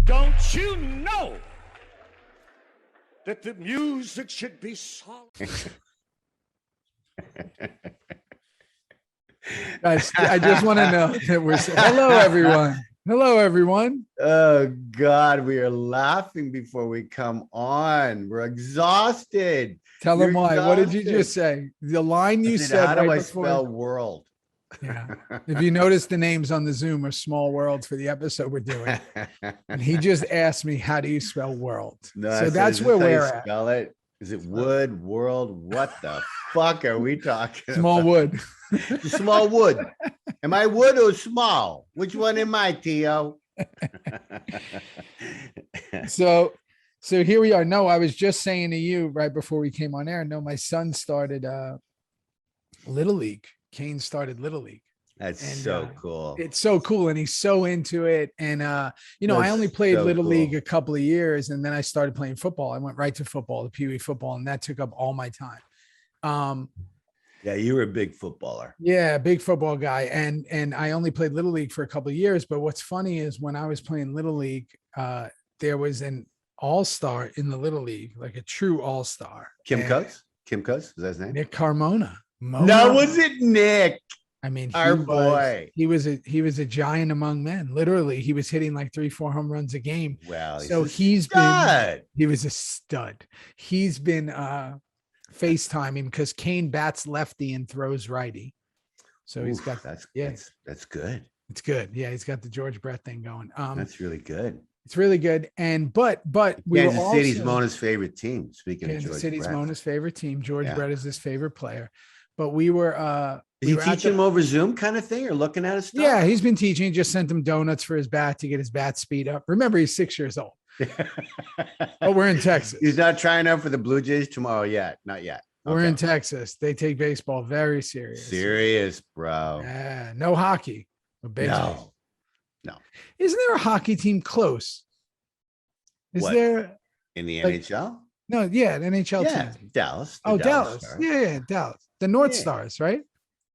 Don't you know that the music should be soft? I just want to know that we're hello everyone. Hello everyone. Oh God, we are laughing before we come on. We're exhausted. Tell them why. What did you just say? The line you said. How do right I before... spell world? Yeah. If you notice, the names on the Zoom are small worlds for the episode we're doing. And he just asked me, how do you spell world? No, so that's where we're at. Spell it. Is it wood, world? What the fuck are we talking Small about? wood. Small wood. Am I wood or small? Which one am I, Theo? So here we are. No, I was just saying to you right before we came on air. No, my son started Little League. Kane started Little League. That's so cool. It's so cool. And he's so into it. And, you know, I only played so Little cool. League a couple of years and then I started playing football. I went right to football, the Pee Wee football, and that took up all my time. Yeah, you were a big footballer. Yeah, big football guy. And I only played Little League for a couple of years. But what's funny is when I was playing Little League, there was an all-star in the Little League, like a true all-star. Kim Coates? Kim Coates? Is that his name? Nick Carmona. No, was it Nick? I mean, our boy. He was a giant among men. Literally, he was hitting like 3-4 home runs a game. Wow. So he was a stud. He's been FaceTiming because Kane bats lefty and throws righty. So he's got that's good. It's good. Yeah, he's got the George Brett thing going. That's really good. It's really good. And but we Kansas were also, City's Mona's favorite team. Speaking Kansas of George City's Brett. Mona's favorite team. George Brett is his favorite player. But we were Is he teaching him over Zoom kind of thing or looking at his stuff? Yeah, he's been teaching. Just sent him donuts for his bat to get his bat speed up. Remember, he's 6 years old. But we're in Texas. He's not trying out for the Blue Jays tomorrow yet. Not yet. We're in Texas. They take baseball very serious. Serious, bro. Yeah, no hockey. But baseball. No. Isn't there a hockey team close? Is there in the like, NHL? No, yeah, the NHL team. Dallas. Dallas. Yeah, Dallas. The North Stars, right?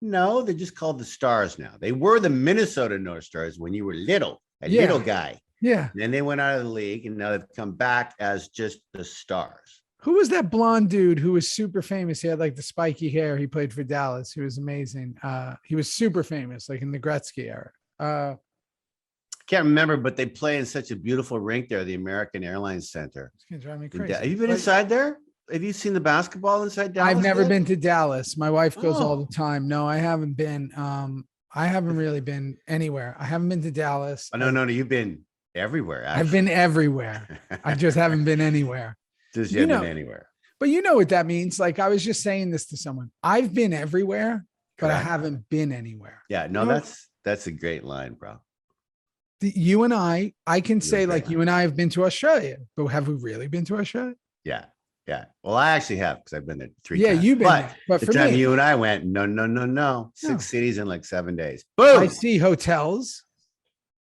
No, they're just called the Stars now. They were the Minnesota North Stars when you were little, little guy. Yeah. And then they went out of the league and now they've come back as just the Stars. Who was that blonde dude who was super famous? He had like the spiky hair. He played for Dallas. He was amazing. He was super famous, like in the Gretzky era. Can't remember, but they play in such a beautiful rink there, the American Airlines Center. It's gonna drive me crazy. Have you been inside there? Have you seen the basketball inside Dallas? I've never been to Dallas. My wife goes all the time. No, I haven't been. I haven't really been anywhere. I haven't been to Dallas. Oh, no, you've been everywhere. Actually. I've been everywhere. I just haven't been anywhere. Just you haven't been anywhere. But you know what that means? Like I was just saying this to someone. I've been everywhere, but I haven't been anywhere. Yeah, no, that's a great line, bro. You and I can say like you and I have been to Australia, but have we really been to Australia? Yeah. Well, I actually have because I've been there 3 times. Yeah, you've been. But the for time me, you and I went, no. 6 cities in like 7 days. Boom. I see hotels.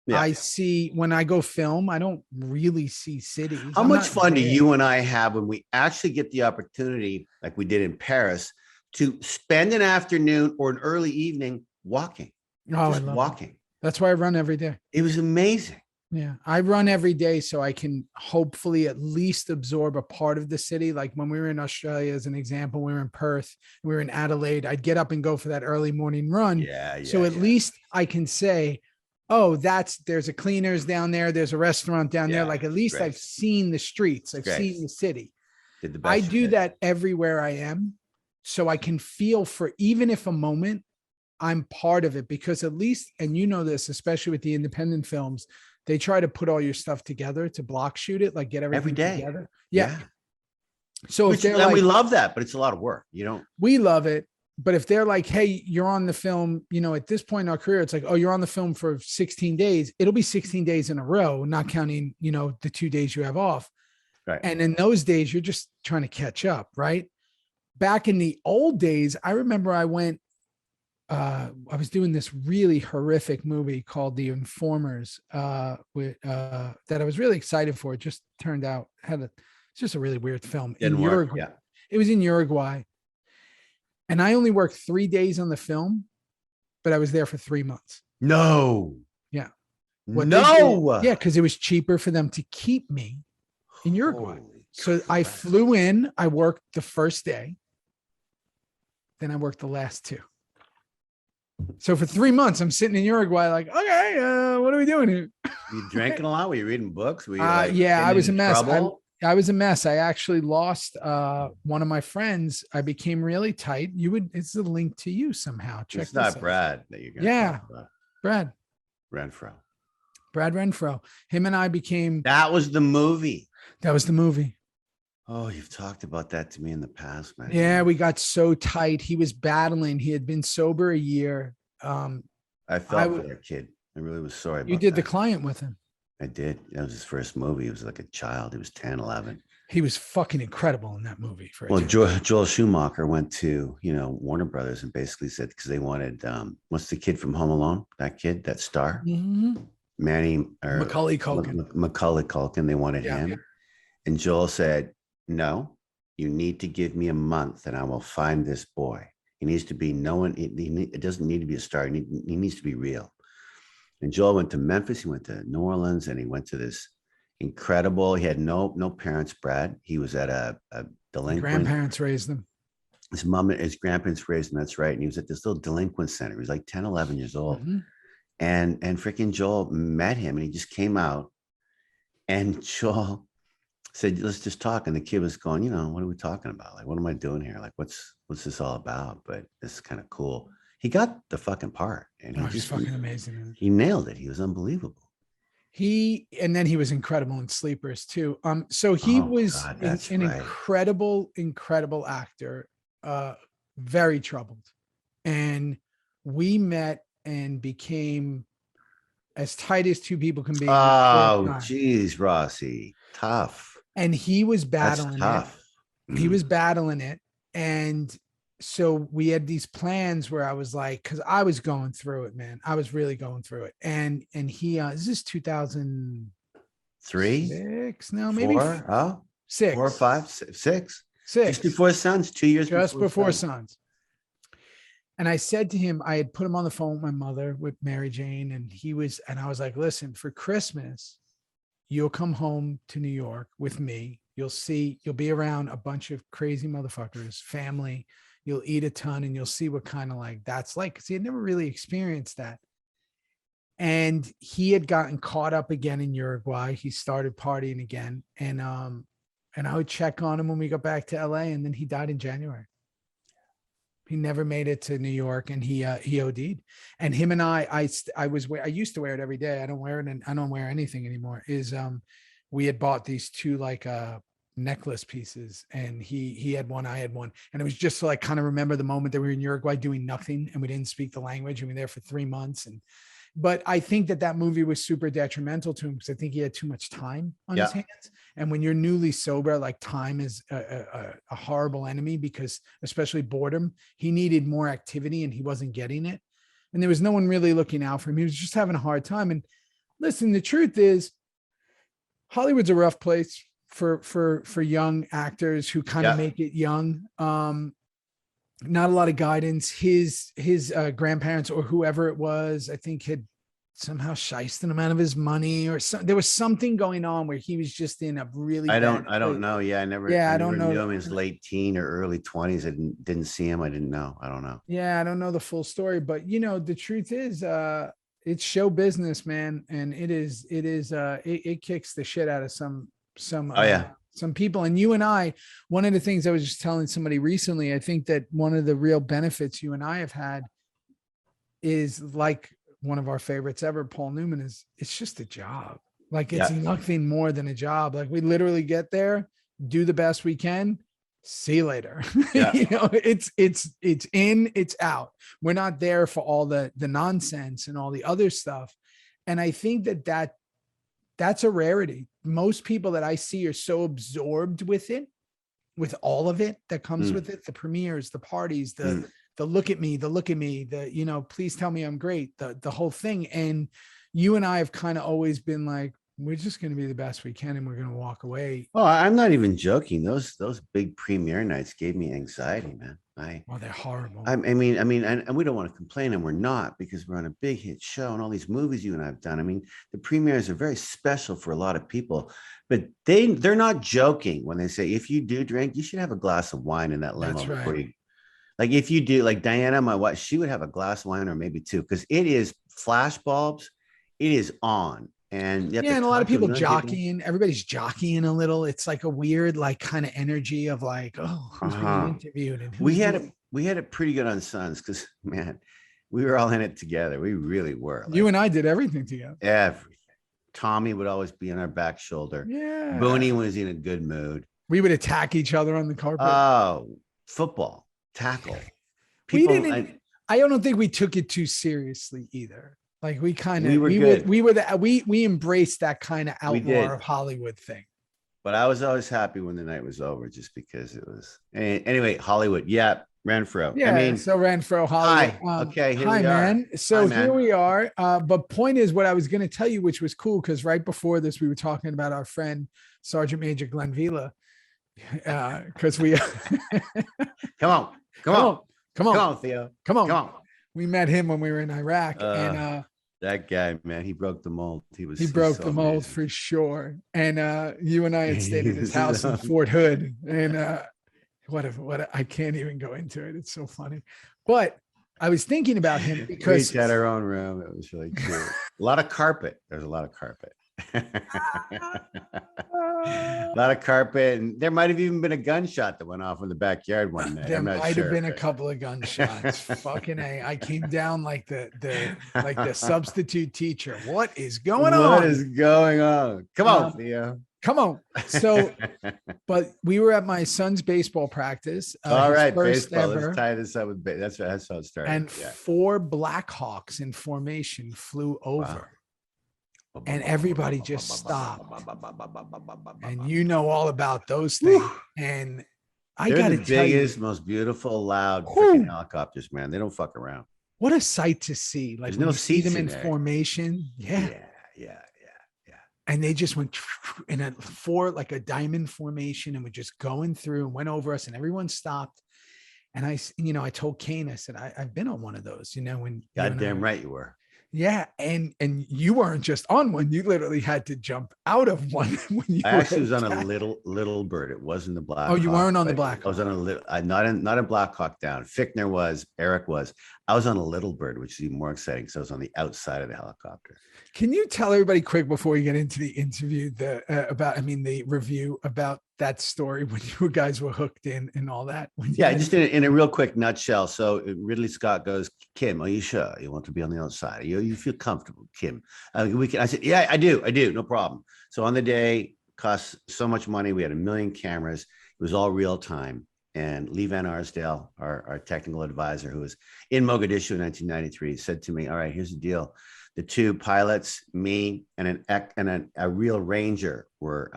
Yeah. I see when I go film, I don't really see cities. How much fun do you and I have when we actually get the opportunity, like we did in Paris, to spend an afternoon or an early evening walking? Just walking. That's why I run every day. It was amazing. Yeah. I run every day so I can hopefully at least absorb a part of the city. Like when we were in Australia, as an example, we were in Perth, we were in Adelaide. I'd get up and go for that early morning run. So at least I can say, oh, there's a cleaners down there. There's a restaurant down there. Like at least I've seen the streets. I've seen the city. I do that everywhere I am. So I can feel for, even if a moment I'm part of it, because at least, and you know this, especially with the independent films, they try to put all your stuff together to block shoot it, like get everything every day together. Yeah. So if they're like, we love that, but it's a lot of work. We love it. But if they're like, hey, you're on the film, at this point in our career, it's like, oh, you're on the film for 16 days. It'll be 16 days in a row, not counting, the 2 days you have off. Right. And in those days, you're just trying to catch up. Right. Back in the old days, I remember I was doing this really horrific movie called The Informers that I was really excited for. It just turned out it's just a really weird film. Uruguay. It was in Uruguay. And I only worked 3 days on the film, but I was there for 3 months. No. Yeah. No. Yeah, because it was cheaper for them to keep me in Uruguay. Holy So crap. I flew in, I worked the first day, then I worked the last 2. So for 3 months, I'm sitting in Uruguay, like, okay, what are we doing here? You drinking a lot? Were you reading books? Were you Yeah, I was a mess. I was a mess. I actually lost one of my friends. I became really tight. It's a link to you somehow. Check it's this not out. Brad that you're going to talk about. Brad Renfro. Him and I became. That was the movie. That was the movie. Oh, you've talked about that to me in the past, man. Yeah, we got so tight. He was battling. He had been sober a year. I felt for that kid. I really was sorry about You did that. The Client with him. I did. That was his first movie. He was like a child. He was 10, 11. He was fucking incredible in that movie. Joel Schumacher went to, Warner Brothers and basically said, because they wanted, what's the kid from Home Alone? That kid, that star? Mm-hmm. Macaulay Culkin. Macaulay Culkin. They wanted him. And Joel said, no, you need to give me a month and I will find this boy. He needs to be it doesn't need to be a star. He needs to be real. And Joel went to Memphis. He went to New Orleans and he went to this incredible. He had no parents, Brad. He was at a delinquent. Grandparents raised him. His grandparents raised him. That's right. And he was at this little delinquent center. He was like 10, 11 years old. Mm-hmm. And freaking Joel met him and he just came out and Joel said, let's just talk. And the kid was going, what are we talking about? Like, what am I doing here? Like, what's this all about? But this is kind of cool. He got the fucking part. And he was fucking amazing. He nailed it. He was unbelievable. And then he was incredible in Sleepers too. So he was an incredible actor, very troubled. And we met and became as tight as 2 people can be. Oh, geez, Rossi. Tough. And he was battling it. He was battling it. And so we had these plans where I was like, because I was going through it, man. I was really going through it. And he, is this 2003? 6? No, maybe 4? Oh, 6. 4 or 5, 6. Just before Sons, 2 years just before Sons. And I said to him, I had put him on the phone with my mother, with Mary Jane, and I was like, listen, for Christmas, you'll come home to New York with me. You'll be around a bunch of crazy motherfuckers, family. You'll eat a ton and you'll see what kind of like that's like. Cause he had never really experienced that. And he had gotten caught up again in Uruguay. He started partying again. And I would check on him when we got back to LA, and then he died in January. He never made it to New York, and he OD'd. And him and I used to wear it every day. I don't wear it, and I don't wear anything anymore. We had bought these 2 like necklace pieces, and he had one, I had one, and it was just to like kind of remember the moment that we were in Uruguay doing nothing, and we didn't speak the language, and we were there for 3 months. But I think that movie was super detrimental to him because I think he had too much time on his hands. And when you're newly sober, like time is a horrible enemy, because especially boredom, he needed more activity and he wasn't getting it. And there was no one really looking out for him. He was just having a hard time. And listen, the truth is Hollywood's a rough place for young actors who kind of make it young. Not a lot of guidance. His grandparents or whoever it was, I think, had somehow shysted him out of his money, or there was something going on where he was just in a really I don't know. Yeah, I never know. Knew him in his late teen or early 20s. I didn't see him. I didn't know. I don't know. Yeah, I don't know the full story, but the truth is it's show business, man, and it kicks the shit out of some people. And you and I, one of the things I was just telling somebody recently, I think that one of the real benefits you and I have had is, like one of our favorites ever, Paul Newman, it's just a job. Like it's nothing more than a job. Like we literally get there, do the best we can, see you later. Yeah. It's in, it's out. We're not there for all the nonsense and all the other stuff. And I think that's a rarity. Most people that I see are so absorbed with it, with all of it that comes with it, the premieres, the parties, the look at me, please tell me I'm great, the whole thing. And you and I have kind of always been like, we're just going to be the best we can and we're going to walk away. Oh, I'm not even joking. Those big premiere nights gave me anxiety, man. Well, they're horrible. I mean, and we don't want to complain, and we're not, because we're on a big hit show and all these movies you and I've done. I mean, the premieres are very special for a lot of people, but they're not joking when they say, if you do drink, you should have a glass of wine in that limo. That's right. Before you, like if you do, like Diana, my wife, she would have a glass of wine or maybe two, because it is flash bulbs. It is on. And yeah, and a lot of people jockeying. Everybody's jockeying a little. It's like a weird, like kind of energy of like, oh, who's being interviewed? And we had it pretty good on Sons, because man, we were all in it together. We really were. Like, you and I did everything together. Everything. Tommy would always be on our back shoulder. Yeah. Booney was in a good mood. We would attack each other on the carpet. Oh, football, tackle. People, I don't think we took it too seriously either. Like we kind of, we embraced that kind of outlaw of Hollywood thing. But I was always happy when the night was over, just because it was. Anyway, Hollywood. Yeah, Renfro. Yeah, I mean, so Renfro, Hollywood. Hi. Okay, here hi, we man. Are. So hi, here we are. But point is, what I was going to tell you, which was cool, because right before this, we were talking about our friend Sergeant Major Glenn Vila, because we. Come on, Theo. Come on. We met him when we were in Iraq, and. That guy, man, he broke the mold. He broke the mold for sure. And you and I had stayed at his house in Fort Hood. And what I can't even go into it. It's so funny. But I was thinking about him because we had our own room. It was really cool. A lot of carpet. There's a lot of carpet. A lot of carpet, and there might have even been a gunshot that went off in the backyard one night. There might have been a couple of gunshots. Fucking A. I came down like the substitute teacher. What is going on? What is going on? Come on, Theo. Come on. So, but we were at my son's baseball practice. All right, baseball. Let's tie this up with that's how it started. And 4 Blackhawks in formation flew over. Wow. And everybody just stopped. And you know all about those things. And I got to tell you, the biggest, most beautiful, loud freaking helicopters, man. They don't fuck around. What a sight to see. Like, there's no seats them in formation. Yeah. And they just went in a 4, like a diamond formation, and were just going through and went over us, and everyone stopped. And I told Kane, I said, I've been on one of those, when. Goddamn right you were. Yeah, and you weren't just on one; you literally had to jump out of one. When you I actually was on a little bird. It wasn't the Black. Oh, you weren't on the Black. I was on a little, not a Black Hawk down. Fichtner was, Eric was. I was on a little bird, which is even more exciting. So I was on the outside of the helicopter. Can you tell everybody quick before we get into the interview the review about that story when you guys were hooked in and all that? Just in a real quick nutshell. So Ridley Scott goes, Kim, are you sure you want to be on the outside? You feel comfortable, Kim? I said, yeah, I do, no problem. So on the day, cost so much money. We had 1 million cameras. It was all real time. And Lee Van Arsdale, our technical advisor, who was in Mogadishu in 1993, said to me, all right, here's the deal. The 2 pilots, me, and a real ranger were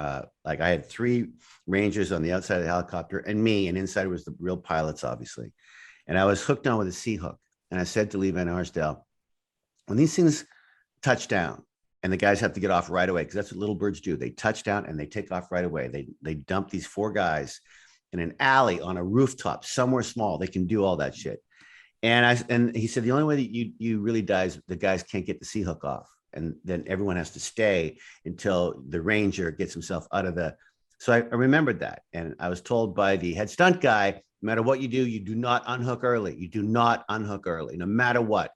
I had 3 rangers on the outside of the helicopter and me, and inside was the real pilots, obviously. And I was hooked on with a C hook. And I said to Lee Van Arsdale, when these things touch down, and the guys have to get off right away, because that's what little birds do. They touch down and they take off right away. They dump these 4 guys in an alley on a rooftop somewhere small. They can do all that shit. And he said, the only way that you really die is the guys can't get the C hook off. And then everyone has to stay until the ranger gets himself out of the. So I remembered that. And I was told by the head stunt guy, no matter what you do not unhook early. You do not unhook early, no matter what.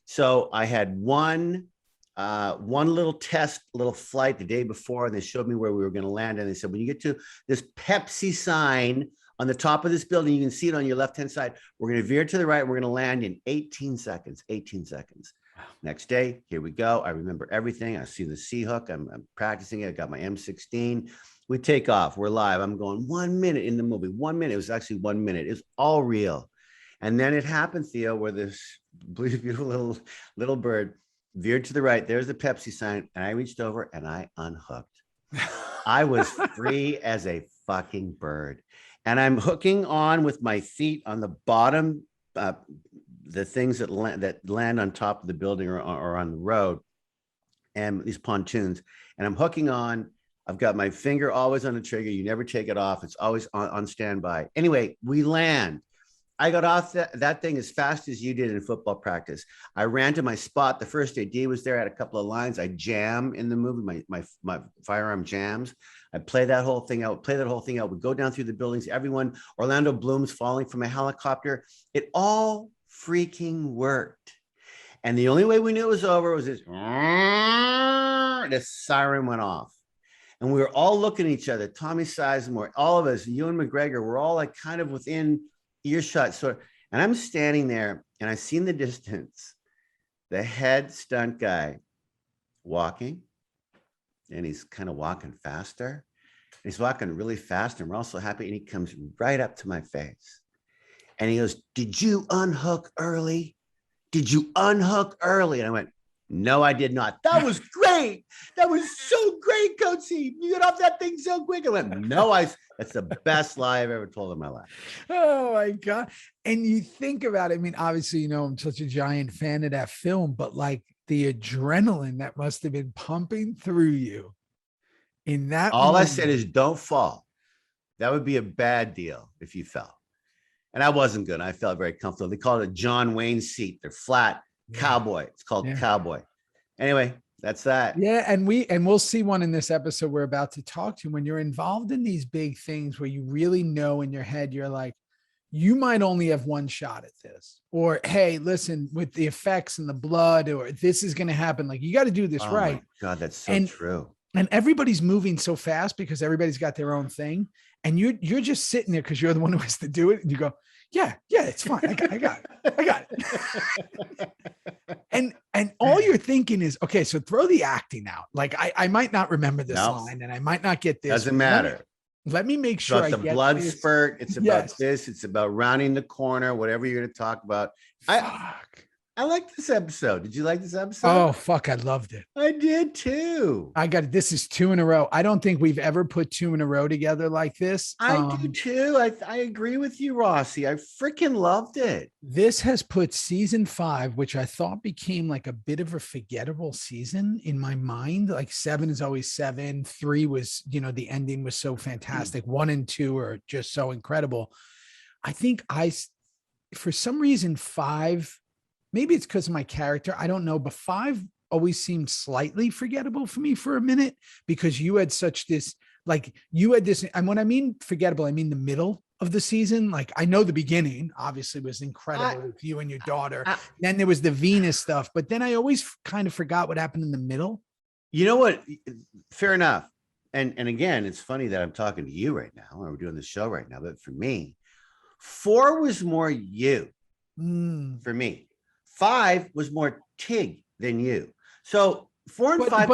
So I had one little flight the day before, and they showed me where we were going to land. And they said, when you get to this Pepsi sign on the top of this building, you can see it on your left-hand side. We're going to veer to the right. And we're going to land in 18 seconds. Next day, here we go. I remember everything. I see the C hook. I'm practicing it. I got my M16. We take off. We're live. I'm going 1 minute in the movie. 1 minute. It was actually 1 minute. It's all real. And then it happened, Theo, where this beautiful little bird veered to the right. There's the Pepsi sign. And I reached over and I unhooked. I was free as a fucking bird. And I'm hooking on with my feet on the bottom, the things that land on top of the building or on the road, and these pontoons. And I'm hooking on. I've got my finger always on the trigger. You never take it off. It's always on standby. Anyway, we land. I got off that thing as fast as you did in football practice. I ran to my spot. The first AD was there. I had a couple of lines. I jam in the movie, my firearm jams. I play that whole thing out. We go down through the buildings. Everyone, Orlando Bloom's falling from a helicopter. It all freaking worked. And the only way we knew it was over was this siren went off. And we were all looking at each other. Tommy Sizemore, all of us, Ewan McGregor, we're all like kind of within earshot. And I'm standing there and I see in the distance the head stunt guy walking. And he's kind of walking faster. He's walking really fast. And we're all so happy. And he comes right up to my face. And he goes, "Did you unhook early? Did you unhook early?" And I went, "No, I did not." "That was great. That was so great, Coatsy. You got off that thing so quick." I went, "No, that's the best lie I've ever told in my life." Oh my God. And you think about it. I mean, obviously, you know, I'm such a giant fan of that film, but like the adrenaline that must have been pumping through you in that All moment. I said is don't fall. That would be a bad deal if you fell. And I wasn't good. I felt very comfortable. They call it a John Wayne seat. They're flat. Cowboy. It's called Cowboy. Anyway, that's that. Yeah. And we'll see one in this episode we're about to talk to. When you're involved in these big things where you really know in your head, you're like, you might only have one shot at this, or, hey, listen, with the effects and the blood, or this is going to happen. Like, you got to do this right. My God, that's so true. And everybody's moving so fast because everybody's got their own thing. And you're just sitting there because you're the one who has to do it. And you go, yeah, it's fine. I got it. And all you're thinking is, okay, so throw the acting out. Like, I might not remember this line and I might not get this. Doesn't matter. Let me make sure it's about the blood spurt. It's about this. It's about rounding the corner, whatever you're going to talk about. I like this episode. Did you like this episode? Oh, fuck. I loved it. I did too. I got it. This is 2 in a row. I don't think we've ever put 2 in a row together like this. I do too. I agree with you, Rossi. I freaking loved it. This has put season 5, which I thought became like a bit of a forgettable season in my mind. Like 7 is always 7. 3 was, you know, the ending was so fantastic. 1 and 2 are just so incredible. I think for some reason, 5, maybe it's because of my character, I don't know, but 5 always seemed slightly forgettable for me for a minute, because you had such this, like, and when I mean forgettable, I mean the middle of the season. Like, I know the beginning obviously was incredible with you and your daughter. Then there was the Venus stuff, but then I always kind of forgot what happened in the middle. You know what? Fair enough. And again, it's funny that I'm talking to you right now, and we're doing the show right now, but for me, 4 was more you for me. 5 was more Tig than you. So 4 and 5,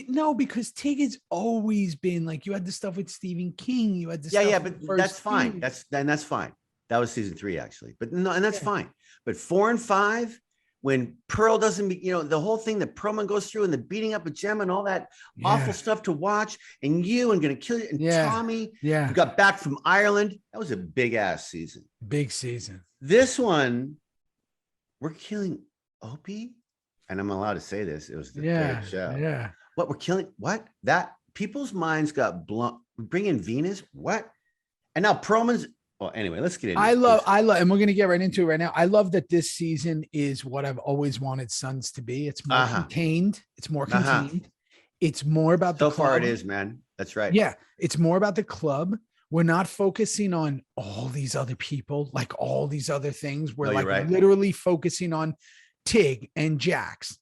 no, because Tig has always been like, you had the stuff with Stephen King. You had the but that's fine. That's fine. That was season 3 actually, but no, and that's fine. But 4 and 5, when Pearl doesn't be, you know, the whole thing that Perlman goes through and the beating up of Gemma and all that awful stuff to watch, and you and gonna kill you, and Tommy, you got back from Ireland. That was a big ass season. Big season. This one, we're killing Opie, and I'm allowed to say this. It was the third show. Yeah. What, we're killing? What? That people's minds got blown. Bring in Venus. What? And now Perlman's. Well, anyway, let's get into it. I love, and we're gonna get right into it right now. I love that this season is what I've always wanted Sons to be. It's more contained. It's more contained. It's more about the club. So far, it is, man. That's right. Yeah, it's more about the club. We're not focusing on all these other people, like all these other things. We're literally focusing on Tig and Jax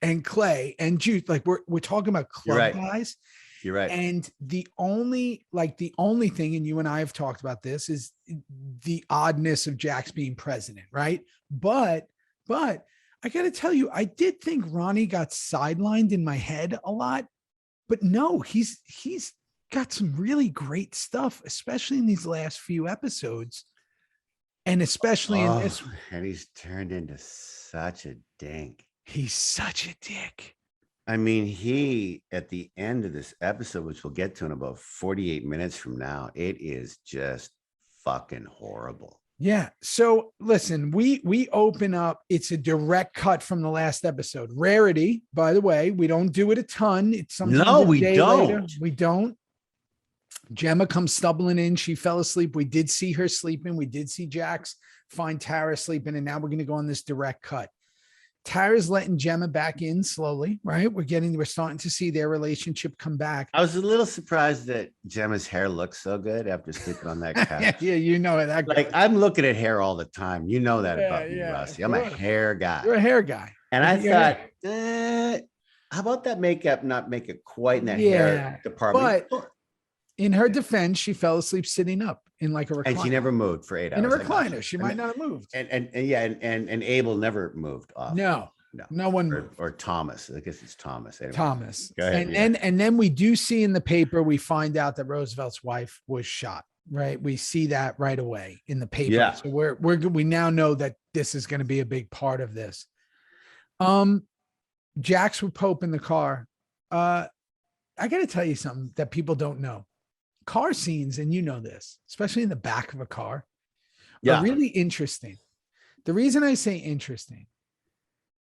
and Clay and Juice. Like we're talking about club guys. You're right. And the only thing, and you and I have talked about this, is the oddness of Jax being president, right? But I got to tell you, I did think Ronnie got sidelined in my head a lot, but no, he's got some really great stuff, especially in these last few episodes, and especially in this one. And he's turned into such a dink. He's such a dick. I mean, he, at the end of this episode, which we'll get to in about 48 minutes from now, it is just fucking horrible. Yeah. So listen, we open up. It's a direct cut from the last episode. Rarity, by the way. We don't do it a ton. It's sometimes we don't. We don't. Gemma comes stumbling in. She fell asleep. We did see her sleeping. We did see Jax find Tara sleeping. And now we're going to go on this direct cut. Tara's letting Gemma back in slowly, right? We're starting to see their relationship come back. I was a little surprised that Gemma's hair looks so good after sleeping on that couch. Yeah, you know it. Like, I'm looking at hair all the time. You know that about me, Rossi. I'm a hair guy. You're a hair guy. And I thought, how about that makeup not make it quite in the hair department? But in her defense, she fell asleep sitting up in like a recliner. And she never moved for 8 hours. In a recliner. She might not have moved. And Abel never moved off. No one moved. Or Thomas. I guess it's Thomas. Anyway. Thomas. Go ahead, and then we do see in the paper, we find out that Roosevelt's wife was shot. Right. We see that right away in the paper. Yeah. So we now know that this is going to be a big part of this. Jax with Pope in the car. I got to tell you something that people don't know. Car scenes, and you know this, especially in the back of a car, are really interesting. The reason I say interesting,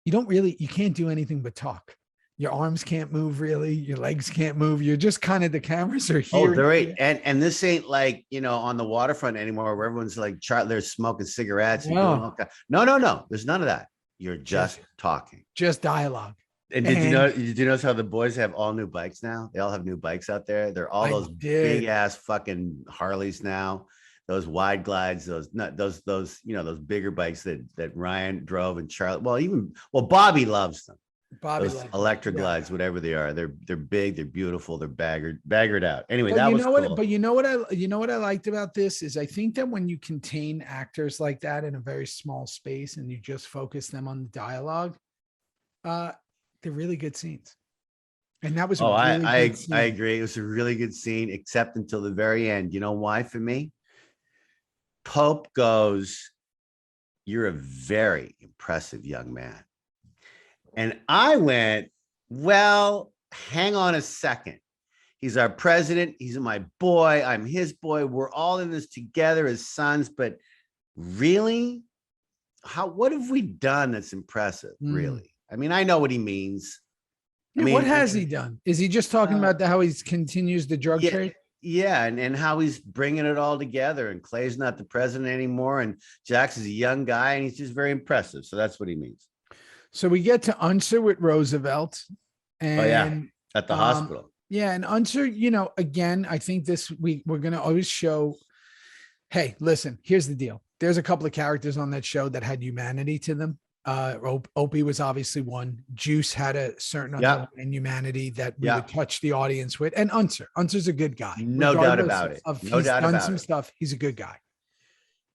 you can't do anything but talk. Your arms can't move really. Your legs can't move. You're just kind of, the cameras are here. Oh, they're right. And this ain't like, on the waterfront anymore where everyone's like, they're smoking cigarettes. No. There's none of that. You're just talking. Just dialogue. And did you notice how the boys have all new bikes now? They all have new bikes out there. They're all those big ass fucking Harleys now. Those wide glides, those bigger bikes that Ryan drove and Charlie. Bobby loves them. Those electric glides, whatever they are. They're big, they're beautiful, they're baggered out. Anyway, that was cool. But you know what I liked about this is I think that when you contain actors like that in a very small space and you just focus them on the dialogue, they're really good scenes. And that was I agree. It was a really good scene, except until the very end. You know why for me? Pope goes, "You're a very impressive young man." And I went, well, hang on a second. He's our president. He's my boy. I'm his boy. We're all in this together as sons. But really, what have we done that's impressive, really? I mean, I know what he means. What has he done? Is he just talking about how he continues the drug trade? Yeah, and how he's bringing it all together. And Clay's not the president anymore. And Jax is a young guy, and he's just very impressive. So that's what he means. So we get to Unser with Roosevelt. And, at the hospital. Yeah, and Unser, again, I think we're going to always show, hey, listen, here's the deal. There's a couple of characters on that show that had humanity to them. Opie was obviously one. Juice had a certain underlying humanity that really touched the audience with. And Unser's a good guy. No doubt about it. He's done some stuff. He's a good guy.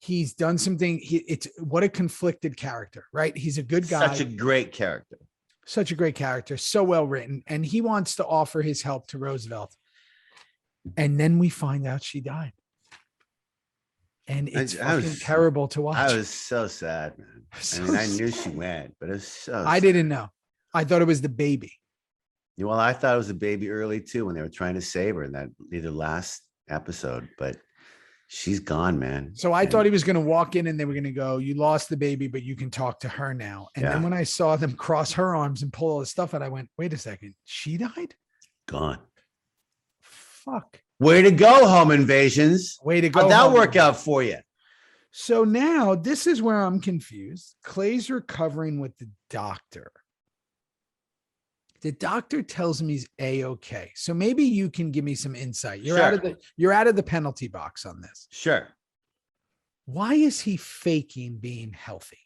He's done something. It's what a conflicted character, right? He's a good guy. Such a great character. So well written. And he wants to offer his help to Roosevelt. And then we find out she died. And it's terrible to watch. I was so sad, man. I knew she went, but it was so I didn't know. I thought it was the baby. Well, I thought it was the baby early too when they were trying to save her in that either last episode, but she's gone, man. So I thought he was going to walk in and they were going to go, "You lost the baby, but you can talk to her now." And then when I saw them cross her arms and pull all the stuff out, I went, "Wait a second, she died? Gone. Fuck. Way to go, home invasions. Way to go. How'd that work out for you?" So now this is where I'm confused. Clay's recovering with the doctor. The doctor tells him he's A-okay. So maybe you can give me some insight. You're out of the penalty box on this. Sure. Why is he faking being healthy?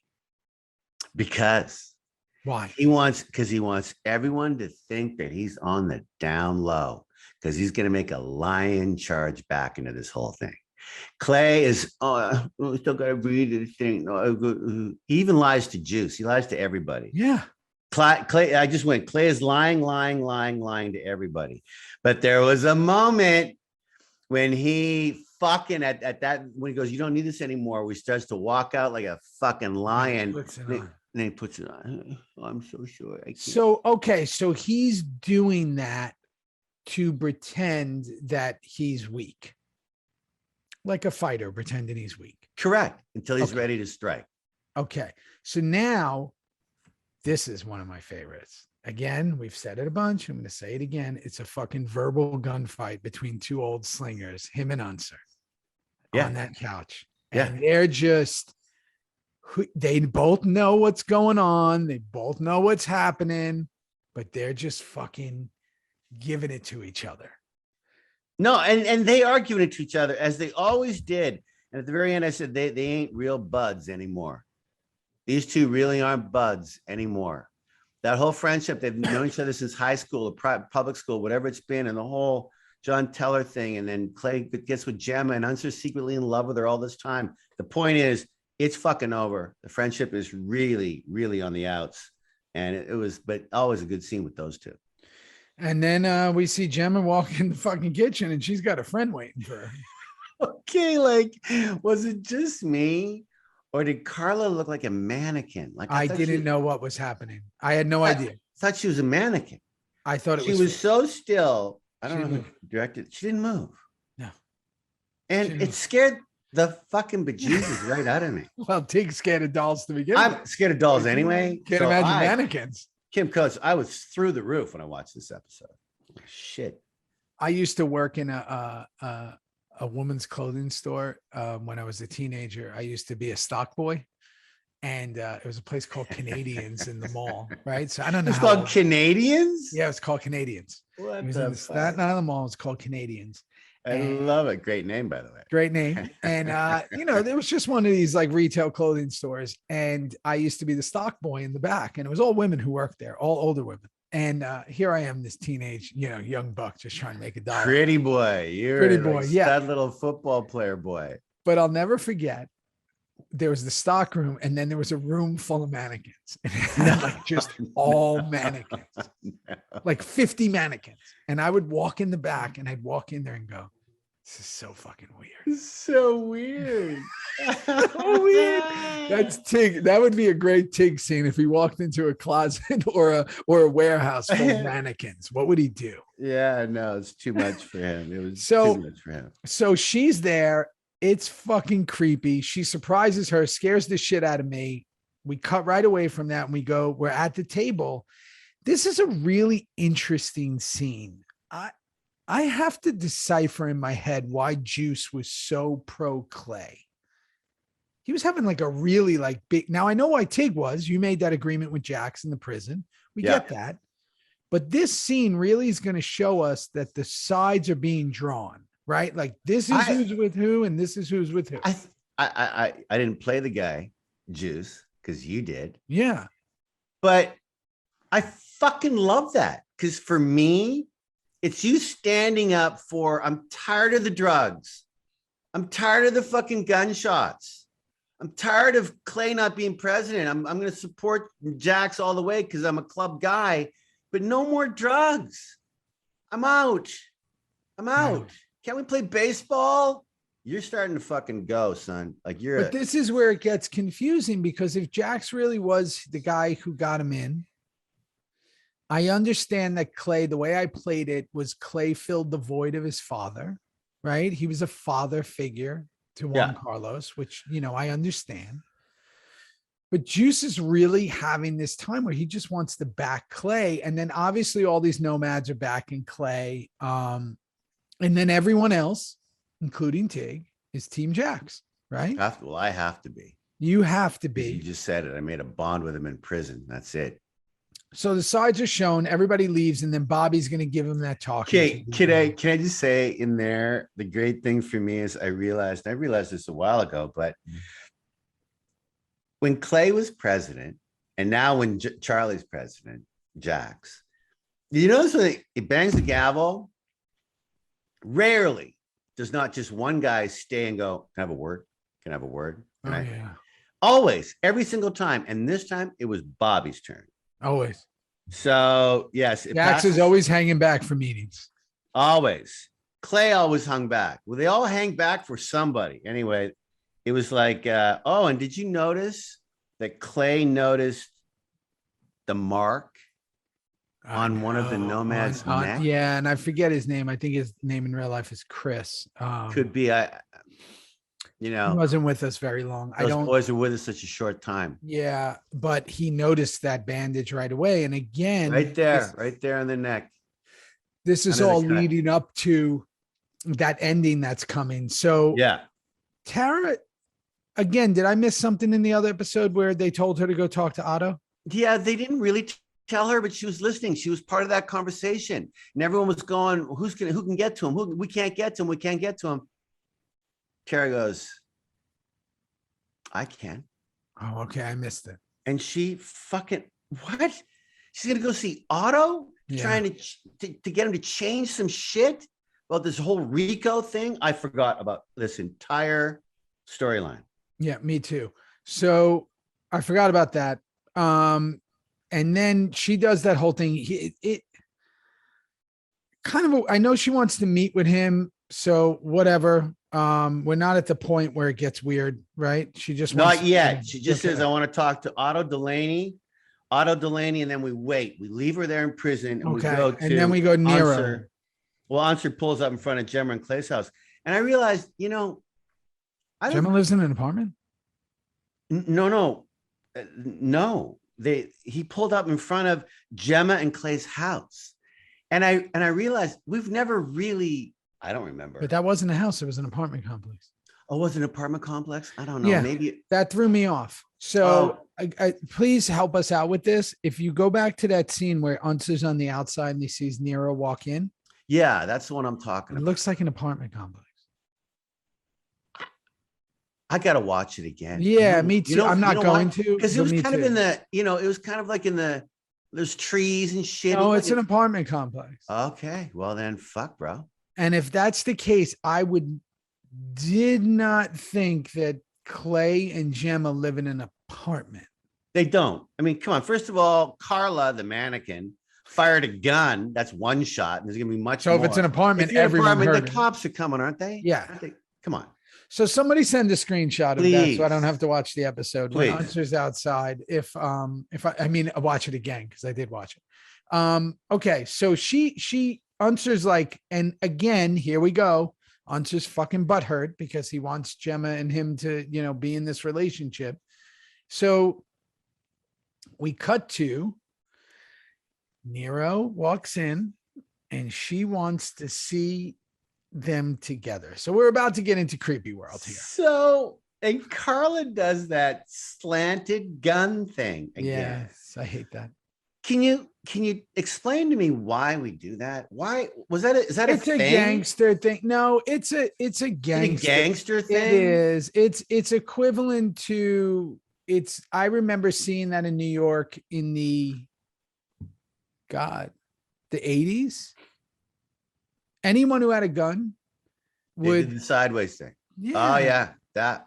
Because why? He wants everyone to think that he's on the down low, because he's going to make a lion charge back into this whole thing. Clay is, we still got to read this thing. He even lies to Juice. He lies to everybody. Yeah. Clay, I just went, Clay is lying to everybody. But there was a moment when he fucking at that, when he goes, "You don't need this anymore," he starts to walk out like a fucking lion. And then he puts it on. "Oh, I'm so sure I can't." So, okay. So he's doing that to pretend that he's weak. Like a fighter pretending he's weak. Correct. Until he's ready to strike. Okay. So now, this is one of my favorites. again, we've said it a bunch. I'm going to say it again. It's a fucking verbal gunfight between two old slingers, him and Unser, on that couch. And they're just, they both know what's going on. They both know what's happening, but they're just fucking giving it to each other. No, and they arguing it to each other as they always did. And at the very end, I said, they ain't real buds anymore. These two really aren't buds anymore. That whole friendship, they've known each other since high school or public school, whatever it's been, and the whole John Teller thing. And then Clay gets with Gemma and Unser's secretly in love with her all this time. The point is, it's fucking over. The friendship is really, really on the outs. And it was, but always a good scene with those two. And then we see Gemma walk in the fucking kitchen and she's got a friend waiting for her. Okay, like, was it just me? Or did Carla look like a mannequin? Like I didn't know what was happening. I had no idea. I thought she was a mannequin. I thought she was so still. I don't know who directed. She didn't move. No. And it scared the fucking bejesus right out of me. Well, Tig's scared of dolls to begin with. I'm scared of dolls anyway. Can't imagine mannequins. Kim Coates, I was through the roof when I watched this episode. Shit. I used to work in a woman's clothing store when I was a teenager. I used to be a stock boy, and it was a place called Canadians in the mall, right? So I don't know. It's called Canadians? Yeah, it's called Canadians. What it was in the Staten Island Mall. It's called Canadians. I love it. Great name, by the way. Great name. And there was just one of these like retail clothing stores, and I used to be the stock boy in the back, and it was all women who worked there, all older women. And here I am, this teenage, young buck, just trying to make a dollar. Pretty boy. You're pretty boy. Like yeah. That little football player boy. But I'll never forget, there was the stock room, and then there was a room full of mannequins. Like just all mannequins, like 50 mannequins. And I would walk in the back, and I'd walk in there and go, this is so fucking weird. So weird. So weird. That's Tig. That would be a great Tig scene if he walked into a closet or a warehouse full of mannequins. What would he do? Yeah, no, it's too much for him. It was too much for him. So she's there. It's fucking creepy. She surprises her, scares the shit out of me. We cut right away from that, and we're at the table. This is a really interesting scene. I have to decipher in my head why Juice was so pro Clay. He was having like a really like big, now I know why Tig was. You made that agreement with Jax in the prison. We get that. But this scene really is going to show us that the sides are being drawn, right? Like this is who's with who, and this is who's with who. I didn't play the guy, Juice, because you did. Yeah. But I fucking love that. Because for me, it's you standing up for, I'm tired of the drugs. I'm tired of the fucking gunshots. I'm tired of Clay not being president. I'm going to support Jax all the way because I'm a club guy, but no more drugs. I'm out. Can't we play baseball? You're starting to fucking go, son. Like But this is where it gets confusing, because if Jax really was the guy who got him in, I understand that Clay, the way I played it was Clay filled the void of his father, right? He was a father figure to Juan Carlos, which, I understand. But Juice is really having this time where he just wants to back Clay. And then obviously all these nomads are backing Clay. And then everyone else, including Tig, is Team Jax, right? I have to be. You have to be. You just said it. I made a bond with him in prison. That's it. So the sides are shown, everybody leaves, and then Bobby's going to give him that talk. Okay, can I just say in there, the great thing for me is I realized this a while ago, but when Clay was president, and now when Charlie's president, Jax, you notice when he bangs the gavel, rarely does not just one guy stay and go, can I have a word? Can I have a word? Always, every single time. And this time it was Bobby's turn. Always. So yes, Jax is always hanging back for meetings. Always. Clay always hung back. Well, they all hang back for somebody. Anyway, it was like, and did you notice that Clay noticed the mark on one of the nomads' neck? Yeah, and I forget his name. I think his name in real life is Chris. Could be. You He know, wasn't with us very long. those boys are with us such a short time. Yeah, but he noticed that bandage right away. And again, right there on the neck. This is all leading up to that ending that's coming. So yeah, Tara, again, did I miss something in the other episode where they told her to go talk to Otto? Yeah, they didn't really tell her, but she was listening. She was part of that conversation, and everyone was going, who can get to him? We can't get to him. We can't get to him. Tara goes, I can. Oh, okay. I missed it. And she fucking, what? She's going to go see Otto, trying to get him to change some shit about this whole Rico thing. I forgot about this entire storyline. Yeah, me too. So I forgot about that. And then she does that whole thing. It kind of, I know she wants to meet with him. So whatever. We're not at the point where it gets weird, right? She just not yet. She just says, I want to talk to Otto Delaney, and then we wait. We leave her there in prison, and we go to, and then we go Nero. Answer. Well, Answer pulls up in front of Gemma and Clay's house, and I realized, Gemma lives in an apartment. No. He pulled up in front of Gemma and Clay's house, and I realized we've never really. I don't remember. But that wasn't a house. It was an apartment complex. Oh, was it an apartment complex? I don't know. Yeah, maybe that threw me off. So I please help us out with this. If you go back to that scene where Unser's on the outside and he sees Nero walk in. Yeah, that's the one I'm talking about. It looks like an apartment complex. I got to watch it again. Yeah, me too. I'm not going to. Because it was kind of in the, it was kind of like in the, there's trees and shit. Oh, it's an apartment complex. Okay. Well then, fuck, bro. And if that's the case, I did not think that Clay and Gemma live in an apartment. They don't. I mean, come on. First of all, Carla, the mannequin, fired a gun. That's one shot. And there's going to be much more. So if it's an apartment, the cops are coming, aren't they? Yeah. Come on. So somebody send a screenshot of that so I don't have to watch the episode. When Answer's outside. If I watch it again because I did watch it. Okay. So she Answer's like, and again, here we go. Answer's fucking butthurt because he wants Gemma and him to, be in this relationship. So we cut to Nero walks in and she wants to see them together. So we're about to get into creepy world here. So, and Carla does that slanted gun thing again. Yes, I hate that. Can you explain to me why we do that? Why was that? Is that it's a gangster thing? No, it's a gangster thing. It is. It's equivalent to I remember seeing that in New York in the 80s. Anyone who had a gun would the sideways thing. Yeah. Oh yeah, that.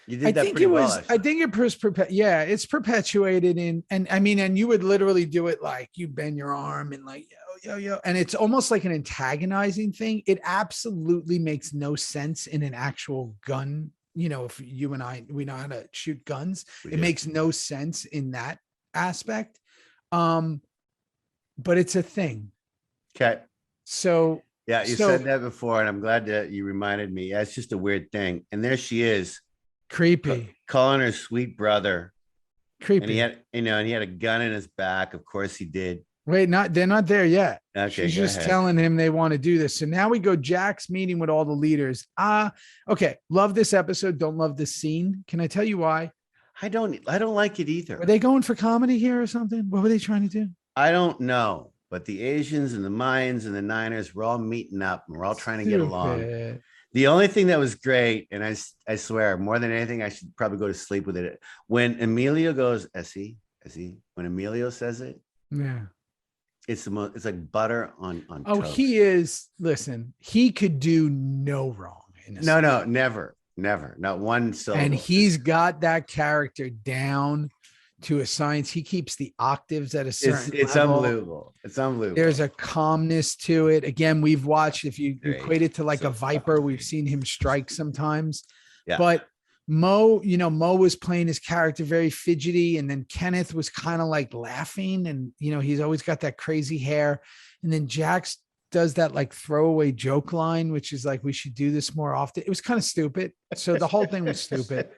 You did I that think pretty it was. well, I think it was it's perpetuated in, and you would literally do it like you bend your arm and like yo, and it's almost like an antagonizing thing. It absolutely makes no sense in an actual gun. If you and we know how to shoot guns, it makes no sense in that aspect. But it's a thing. Okay. So yeah, you said that before, and I'm glad that you reminded me. Yeah, it's just a weird thing, and there she is. Creepy. Calling her sweet brother. Creepy. And he had a gun in his back. Of course he did. Wait, they're not there yet. Okay. She's just telling him they want to do this. So now we go Jack's meeting with all the leaders. Okay. Love this episode. Don't love this scene. Can I tell you why? I don't like it either. Were they going for comedy here or something? What were they trying to do? I don't know. But the Asians and the Mayans and the Niners were all meeting up and we're all trying to get along. The only thing that was great, and I swear, more than anything, I should probably go to sleep with it. When Emilio goes, Essie, when Emilio says it, yeah, it's like butter on toast. He is. Listen, he could do no wrong. No, never, not one syllable. And he's got that character down to a science. He keeps the octaves at a certain it's level. Unbelievable. It's unbelievable. There's a calmness to it. Again, we've watched, if you equate it to like a viper, we've seen him strike sometimes. Yeah. But Mo was playing his character very fidgety, and then Kenneth was kind of like laughing, and he's always got that crazy hair. And then Jack's does that like throwaway joke line, which is like, we should do this more often. It was kind of stupid. So the whole thing was stupid.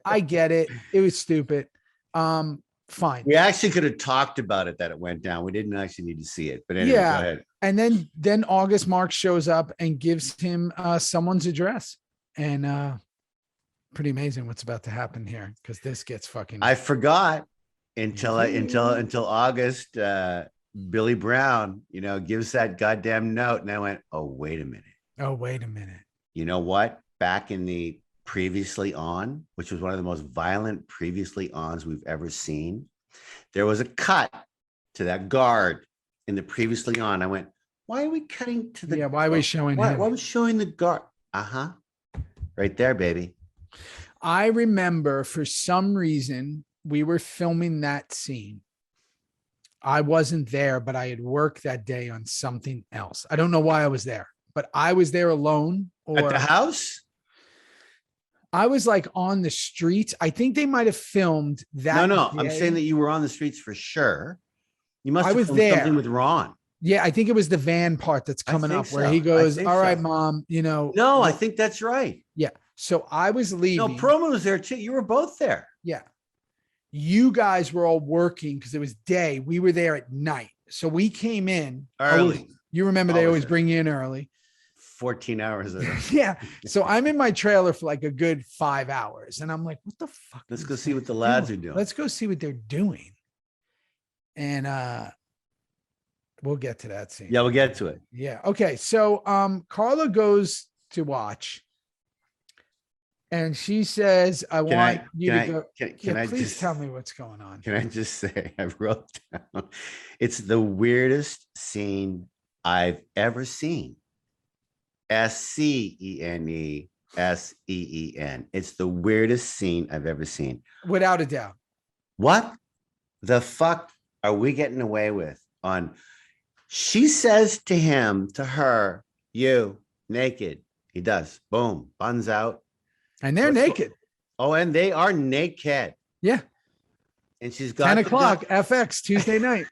I get it. It was stupid. Fine. We actually could have talked about it that it went down. We didn't actually need to see it, but anyway, go ahead. And then August Mark shows up and gives him someone's address, and pretty amazing what's about to happen here, because this gets fucking. I forgot until August. Billy Brown, gives that goddamn note, and I went, "Oh, wait a minute. Oh, wait a minute. You know what? Back in the Previously On, which was one of the most violent Previously Ons we've ever seen, there was a cut to that guard in the Previously On. I went, why are we cutting to the? Yeah, why are we showing him? Why are we showing the guard? Right there, baby. I remember for some reason we were filming that scene. I wasn't there, but I had worked that day on something else. I don't know why I was there, but I was there alone. At the house? I was like on the streets. I think they might have filmed that. No, day. I'm saying that you were on the streets for sure. You must have was filmed there. something with Ron. Yeah, I think it was the van part that's coming up where he goes, all right, Mom, No, I think that's right. Yeah. So I was leaving. No, Perlman was there too. You were both there. Yeah. You guys were all working because it was day. We were there at night. So we came in early. You remember they always bring you in early. 14 hours. Yeah. So I'm in my trailer for like a good 5 hours. And I'm like, what the fuck? Let's go see what the lads are doing. Let's go see what they're doing. And we'll get to that scene. Yeah, we'll get to it. Yeah. Okay. So Carla goes to watch. And she says, Can I please tell me what's going on. Can I just say, I wrote down, it's the weirdest scene I've ever seen. SCENESEEN. It's the weirdest scene I've ever seen. Without a doubt. What the fuck are we getting away with on? She says to her, you naked. He does. Boom. Buns out. And they're naked. Oh, and they are naked. Yeah. And she's got 10 o'clock FX Tuesday night.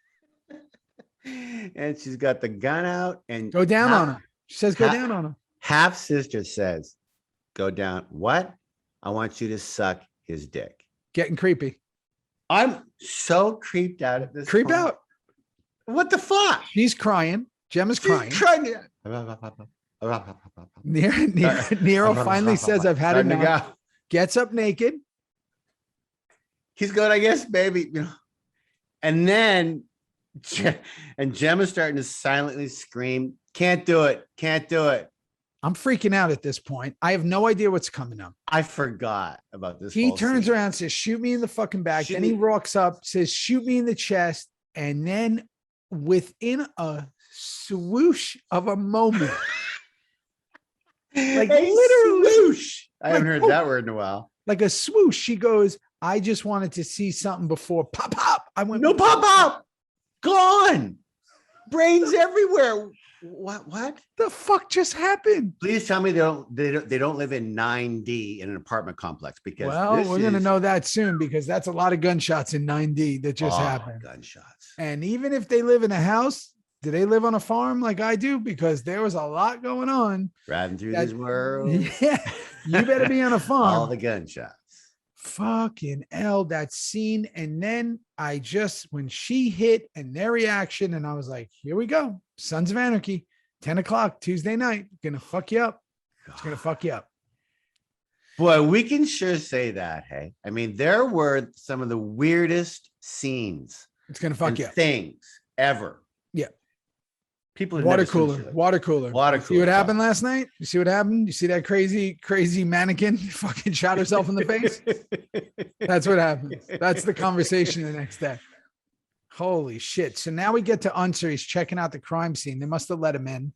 And she's got the gun out and go down on him. She says, go down on him. Half sister says, go down. What? I want you to suck his dick. Getting creepy. I'm so creeped out at this. Creep out. What the fuck? She's crying. Gemma's crying. Nero finally says, I've had enough. Gets up naked. He's going, I guess, baby. And then, and Gemma's starting to silently scream, can't do it. Can't do it. I'm freaking out at this point. I have no idea what's coming up. I forgot about this. He turns around, says, shoot me in the fucking back. Then he walks up, says, shoot me in the chest. And then within a swoosh of a moment, like literally swoosh. I haven't heard that word in a while. Like a swoosh. She goes, I just wanted to see something before pop pop. I went, no pop pop. Gone. Brains everywhere. What the fuck just happened? Please tell me they don't live in 9D in an apartment complex, because we're gonna know that soon, because that's a lot of gunshots in 9D that just happened. Gunshots. And even if they live in a house, do they live on a farm like I do? Because there was a lot going on. Riding through this world. Yeah, you better be on a farm. All the gunshots. Fucking hell, that scene. And then when she hit and their reaction, and I was like, here we go. Sons of Anarchy, 10 o'clock Tuesday night. Gonna fuck you up. It's gonna fuck you up. Boy, we can sure say that. Hey, I mean, there were some of the weirdest scenes. It's gonna fuck you up. Things ever. Yeah. People. Water cooler. See what happened last night? You see what happened? You see that crazy mannequin fucking shot herself in the face? That's what happened. That's the conversation the next day. Holy shit. So now we get to Unser. He's checking out the crime scene. They must have let him in.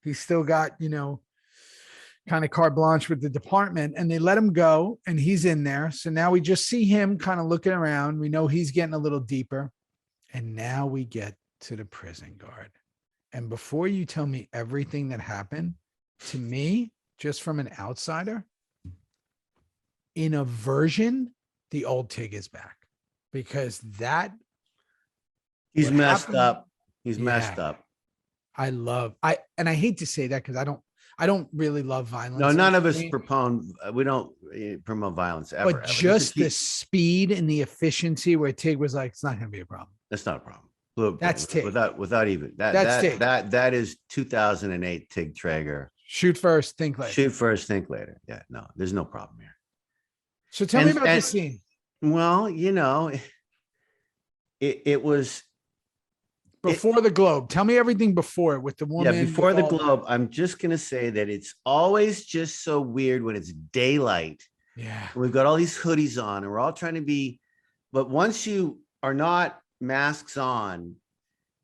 He's still got, kind of carte blanche with the department, and they let him go, and he's in there. So now we just see him kind of looking around. We know he's getting a little deeper. And now we get to the prison guard. And before you tell me everything that happened, to me, just from an outsider, in a version, the old Tig is back, because he's messed up. He's messed up. And I hate to say that because I don't really love violence. No, none of us we don't promote violence ever. But just the speed and the efficiency where Tig was like, it's not going to be a problem. That's not a problem. Look, that's Tig. Without even that is 2008 Tig Traeger. Shoot first, think later. Shoot first, think later. Yeah, no, there's no problem here. So tell me about the scene. Well, it was before the globe. Tell me everything before it with the woman. Yeah, before the globe. I'm just gonna say that it's always just so weird when it's daylight. Yeah, we've got all these hoodies on, and we're all trying to be. But once you are not masks on,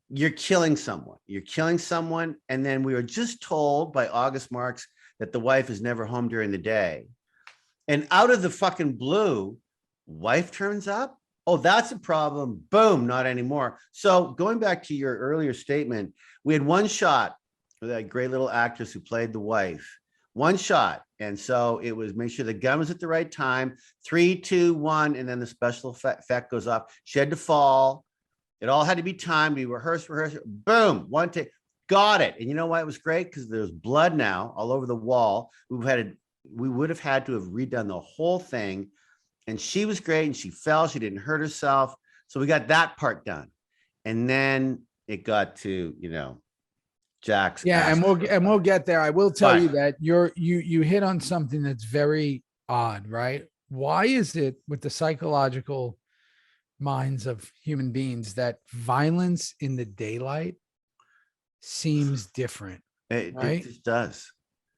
you're killing someone. You're killing someone, and then we were just told by August Marks that the wife is never home during the day, and out of the fucking blue, wife turns up. Oh, that's a problem. Boom, not anymore. So going back to your earlier statement, we had one shot with that great little actress who played the wife. One shot. And so it was make sure the gun was at the right time. 3, 2, 1, and then the special effect goes off. She had to fall. It all had to be timed. We rehearsed. Boom, one take. Got it. And you know why it was great? Because there's blood now all over the wall. We would have had to have redone the whole thing. And she was great, and she fell. She didn't hurt herself. So we got that part done. And then it got to, Jack's. Yeah, and we'll get there. I will tell you that you hit on something that's very odd, right? Why is it with the psychological minds of human beings that violence in the daylight seems different? It just does.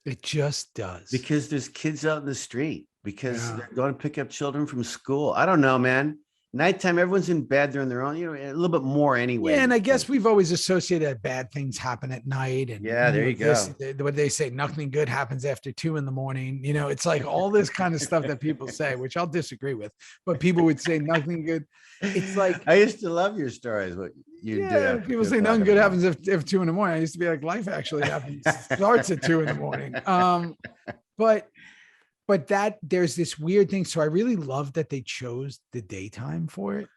It just does. Because there's kids out in the street. Because they're going to pick up children from school. I don't know, man. Nighttime, everyone's in bed. They're on their own, a little bit more anyway. Yeah, and I guess we've always associated that bad things happen at night. And yeah, there you go. What they say, nothing good happens after 2 a.m. It's like all this kind of stuff that people say, which I'll disagree with. But people would say nothing good. It's like I used to love your stories. What you do? People say nothing good happens if 2 a.m. I used to be like, life actually happens starts at 2 a.m. But that there's this weird thing. So I really love that they chose the daytime for it.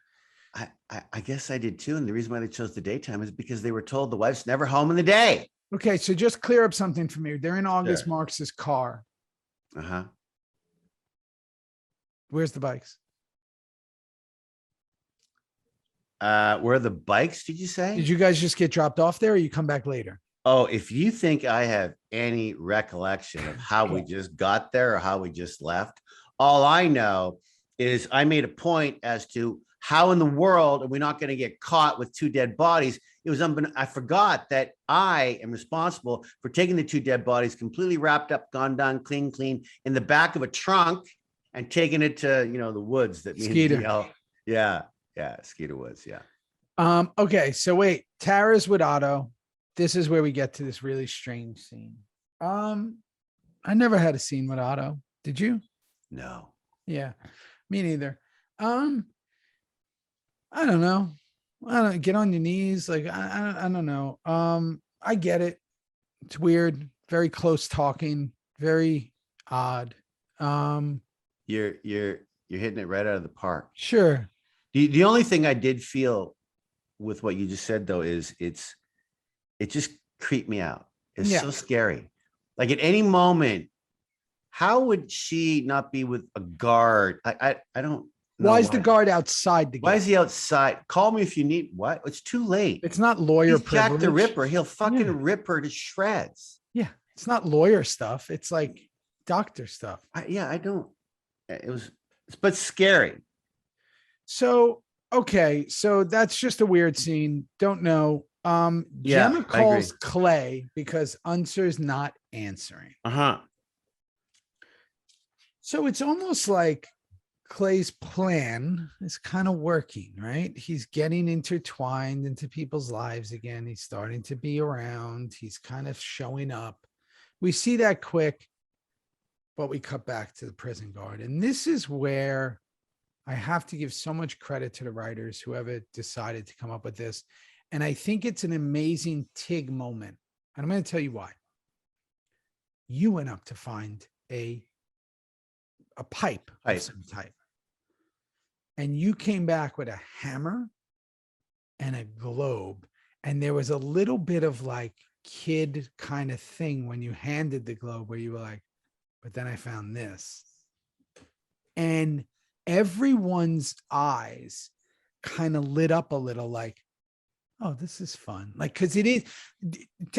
I guess I did too. And the reason why they chose the daytime is because they were told the wife's never home in the day. Okay. So just clear up something for me. They're in August Marks's car. Uh-huh. Where's the bikes? Where are the bikes, did you say? Did you guys just get dropped off there or you come back later? Oh, if you think I have any recollection of how we just got there or how we just left, all I know is I made a point as to how in the world are we not going to get caught with 2 dead bodies? It was I forgot that I am responsible for taking the 2 dead bodies, completely wrapped up, gone down, clean, in the back of a trunk and taking it to, the woods that means Skeeter. Yeah. Skeeter Woods. Yeah. Okay. So wait, Tara's with Otto. This is where we get to this really strange scene. I never had a scene with Otto. Did you? No. Yeah, me neither. I don't know. I don't get on your knees. Like, I don't know. I get it. It's weird. Very close talking. Very odd. You're hitting it right out of the park. Sure. The only thing I did feel with what you just said though is it just creeped me out. It's so scary. Like at any moment, how would she not be with a guard? I don't know. Why is the guard outside the gate? Why is he outside? Call me if you need what? It's too late. It's not lawyer privilege. Jack the Ripper. He'll fucking rip her to shreds. Yeah. It's not lawyer stuff. It's like doctor stuff. I don't. It was, but scary. So, okay. So that's just a weird scene. Don't know. Gemma calls Clay because Unser's not answering. So it's almost like Clay's plan is kind of working, right? He's getting intertwined into people's lives again. He's starting to be around. He's kind of showing up. We see that quick, but we cut back to the prison guard. And this is where I have to give so much credit to the writers, whoever decided to come up with this. And I think it's an amazing Tig moment. And I'm going to tell you why. You went up to find a pipe of some type. And you came back with a hammer and a globe. And there was a little bit of like kid kind of thing when you handed the globe where you were like, but then I found this. And everyone's eyes kind of lit up a little like, oh, this is fun. Like, because it is,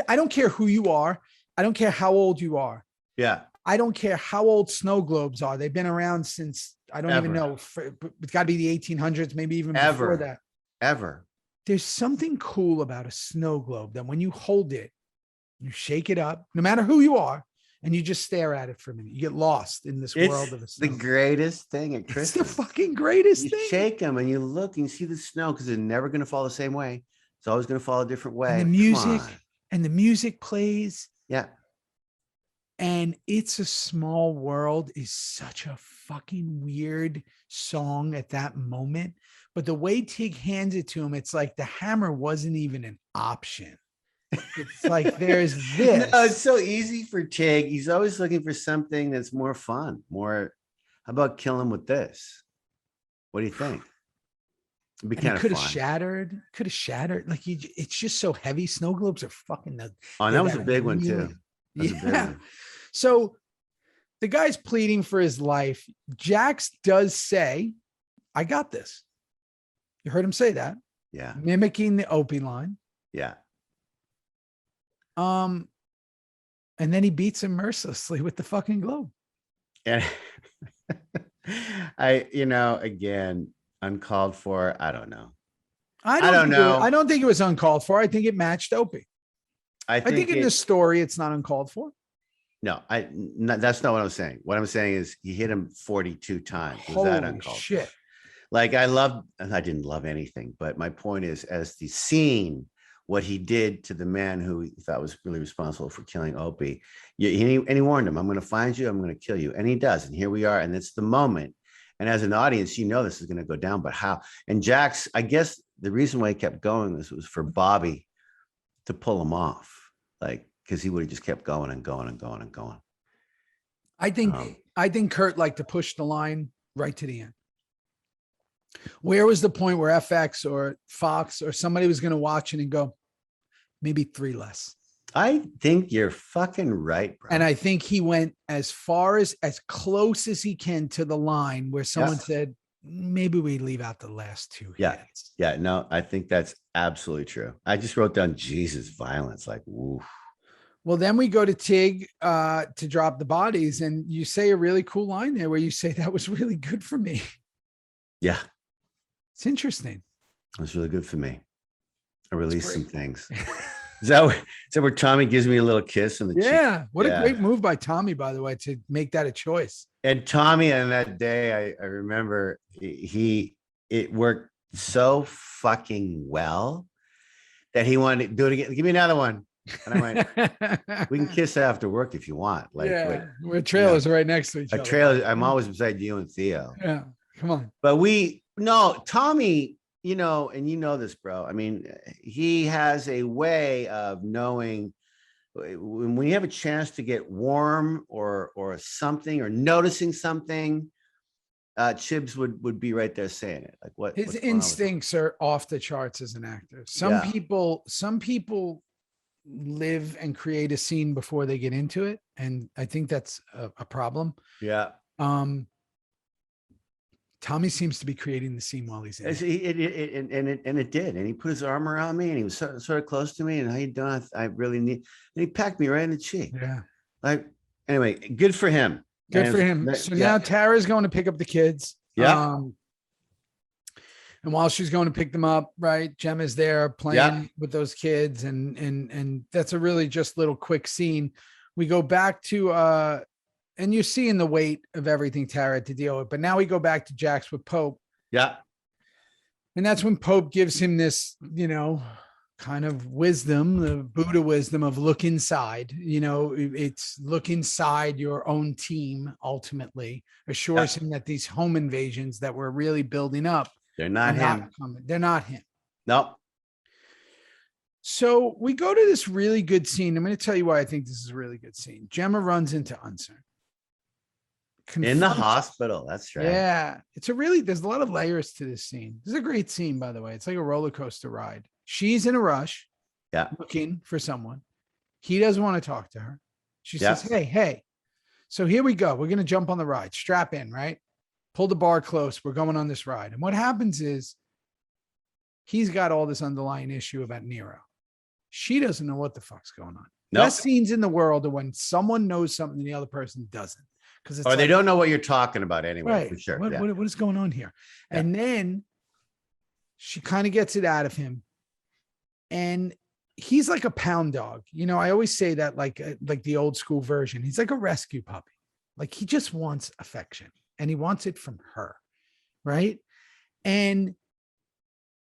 I don't care who you are. I don't care how old you are. Yeah. I don't care how old snow globes are. They've been around since, I don't even know. It's got to be the 1800s, maybe even before that. Ever. There's something cool about a snow globe that when you hold it, you shake it up, no matter who you are, and you just stare at it for a minute. You get lost in this world of the snow. The greatest thing at Christmas. It's the fucking greatest thing. You shake them and you look and you see the snow because they're never going to fall the same way. It's always going to fall a different way. And the music plays. Yeah. And It's a Small World is such a fucking weird song at that moment. But the way Tig hands it to him, it's like the hammer wasn't even an option. It's like there's this. No, it's so easy for Tig. He's always looking for something that's more fun. How about kill him with this? What do you think? It'd be kind of fun. Could have shattered. Like it's just so heavy. Snow globes are fucking. Oh, that was a big one too. Yeah. So the guy's pleading for his life. Jax does say, I got this. You heard him say that. Yeah. Mimicking the Opie line. Yeah. And then he beats him mercilessly with the fucking globe. And again, uncalled for. I don't know. I don't know. I don't think it was uncalled for. I think it matched Opie. I think in the story, it's not uncalled for. No, that's not what I'm saying. What I'm saying is he hit him 42 times. Was that uncalled for? Like I didn't love anything, but my point is, as the scene, what he did to the man who he thought was really responsible for killing Opie, and he warned him, I'm going to find you, I'm going to kill you. And he does. And here we are. And it's the moment. And as an audience, this is going to go down, but how? And Jax, I guess the reason why he kept going was for Bobby to pull him off. Like, because he would have just kept going and going and going and going. I think Kurt liked to push the line right to the end. Where was the point where FX or Fox or somebody was going to watch it and go, maybe 3 less? I think you're fucking right, bro. And I think he went as close as he can to the line where someone said, maybe we leave out the last 2 hits. Yeah. No, I think that's absolutely true. I just wrote down Jesus violence. Like, woof. Well, then we go to Tig to drop the bodies. And you say a really cool line there where you say that was really good for me. Yeah. It's interesting. It was really good for me. I released some things. Is that where Tommy gives me a little kiss in the cheek? Yeah. What a great move by Tommy, by the way, to make that a choice. And Tommy on that day, I remember it worked so fucking well that he wanted to do it again. Give me another one. And I went, we can kiss after work if you want. Like, we're trailers right next to each other. Trailer. I'm always beside you and Theo. Yeah. Come on. But Tommy, and this, bro. I mean, he has a way of knowing when you have a chance to get warm or something or noticing something. Chibs would be right there saying it. Like what his instincts are off the charts as an actor. Some people live and create a scene before they get into it, and I think that's a problem. Yeah. Tommy seems to be creating the scene while he's in it. And it did. And he put his arm around me and he was sort of close to me. And how you doing? I really need. And he packed me right in the cheek. Yeah. Like, anyway, good for him. Good for him. So now Tara's going to pick up the kids. Yeah. And while she's going to pick them up, right, Gemma's there playing with those kids. And that's a really just little quick scene. We go back to and you're seeing the weight of everything Tara had to deal with. But now we go back to Jax with Pope. Yeah. And that's when Pope gives him this, kind of wisdom, the Buddha wisdom of look inside. It's look inside your own team, ultimately. Assures him that these home invasions that we're really building up, they're not him. They're not him. Nope. So we go to this really good scene. I'm going to tell you why I think this is a really good scene. Gemma runs into Unsern. In the hospital. That's right. Yeah. There's a lot of layers to this scene. This is a great scene, by the way. It's like a roller coaster ride. She's in a rush. Yeah. looking for someone. He doesn't want to talk to her. She Yes. says, hey. So here we go. We're going to jump on the ride. Strap in, right? Pull the bar close. We're going on this ride. And what happens is he's got all this underlying issue about Nero. She doesn't know what the fuck's going on. Nope. Best scenes in the world are when someone knows something and the other person doesn't. Because Or they don't know what you're talking about anyway, right, for sure. What is going on here? Yeah. And then she kind of gets it out of him. And he's like a pound dog. You know, I always say that like the old school version. He's like a rescue puppy. Like he just wants affection and he wants it from her. Right. And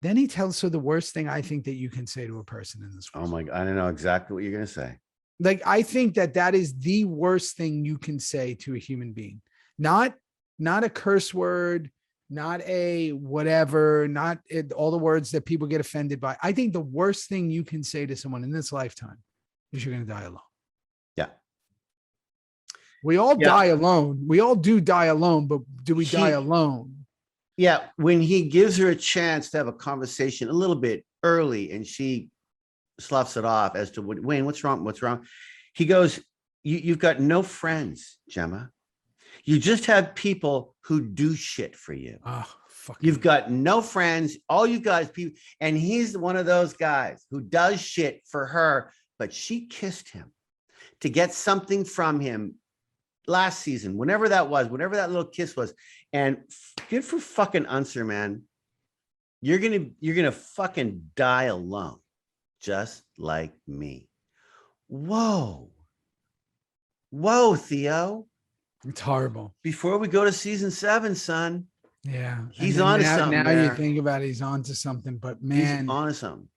then he tells her the worst thing I think that you can say to a person in this world. Oh my God. I don't know exactly what you're going to say. Like, I think that is the worst thing you can say to a human being. Not a curse word, not a whatever, not all the words that people get offended by. I think the worst thing you can say to someone in this lifetime is you're going to die alone. Yeah. We all die alone. We all do die alone, but do we die alone? Yeah. When he gives her a chance to have a conversation a little bit early and she sloughs it off as to Wayne, what's wrong? What's wrong? He goes, you've got no friends, Gemma. You just have people who do shit for you. Oh, fuck. You've got no friends. All you guys, people, and he's one of those guys who does shit for her, but she kissed him to get something from him last season, whenever that was, whenever that little kiss was. And good for fucking Unser, man. You're gonna fucking die alone, just like me. Whoa, Theo. It's horrible. Before we go to season 7, son. Yeah. He's on to something. Now you think about it, he's on to something, but man, he's on to something.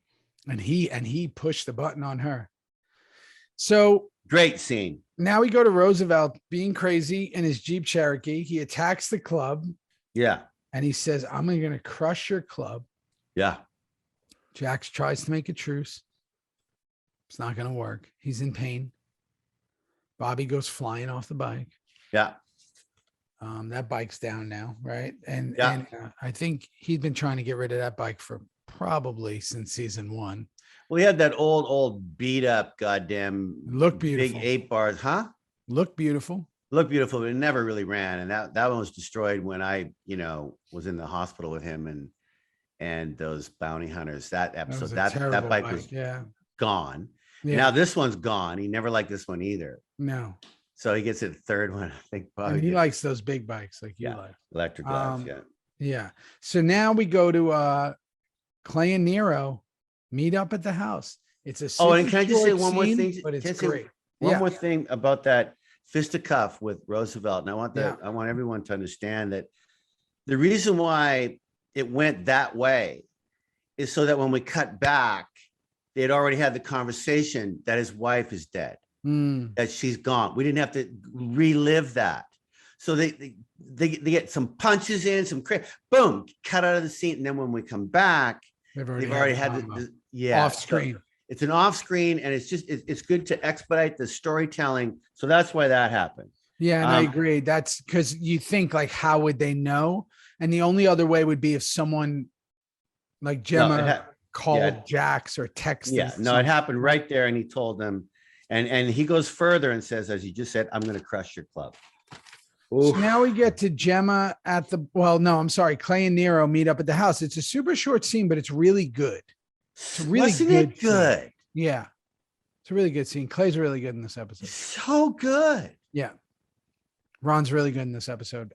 And he pushed the button on her. So great scene. Now we go to Roosevelt being crazy in his Jeep Cherokee. He attacks the club. Yeah. And he says, I'm going to crush your club. Yeah. Jax tries to make a truce. It's not going to work. He's in pain. Bobby goes flying off the bike. Yeah. That bike's down now, right? And I think he'd been trying to get rid of that bike for probably since season 1. Well, he had that old beat up goddamn look beautiful big 8 bars, huh? Look beautiful, but it never really ran. And that one was destroyed when I, was in the hospital with him and those bounty hunters. That episode, that bike was gone. Yeah. Now this one's gone. He never liked this one either. No. So he gets it the third one, I think. Probably. And he likes those big bikes like you like. Electric bikes, Yeah. So now we go to Clay and Nero meet up at the house. It's a and can I just say one more thing? But it's great. One more thing about that fisticuff with Roosevelt. And I want everyone to understand that the reason why it went that way is so that when we cut back, they had already had the conversation that his wife is dead, that she's gone. We didn't have to relive that. So they get some punches in, some boom, cut out of the scene. And then when we come back, they've already had off screen. So it's an off screen, and it's good to expedite the storytelling. So that's why that happened. Yeah, and I agree. That's because you think like, how would they know? And the only other way would be if someone like Gemma called Jax or texted. Yeah, no, it happened right there, and he told them, and he goes further and says, as you just said, I'm going to crush your club. Oof. So now we get to Gemma at Clay and Nero meet up at the house. It's a super short scene, but it's really good. It's a really good. Yeah. It's a really good scene. Clay's really good in this episode. So good. Yeah. Ron's really good in this episode.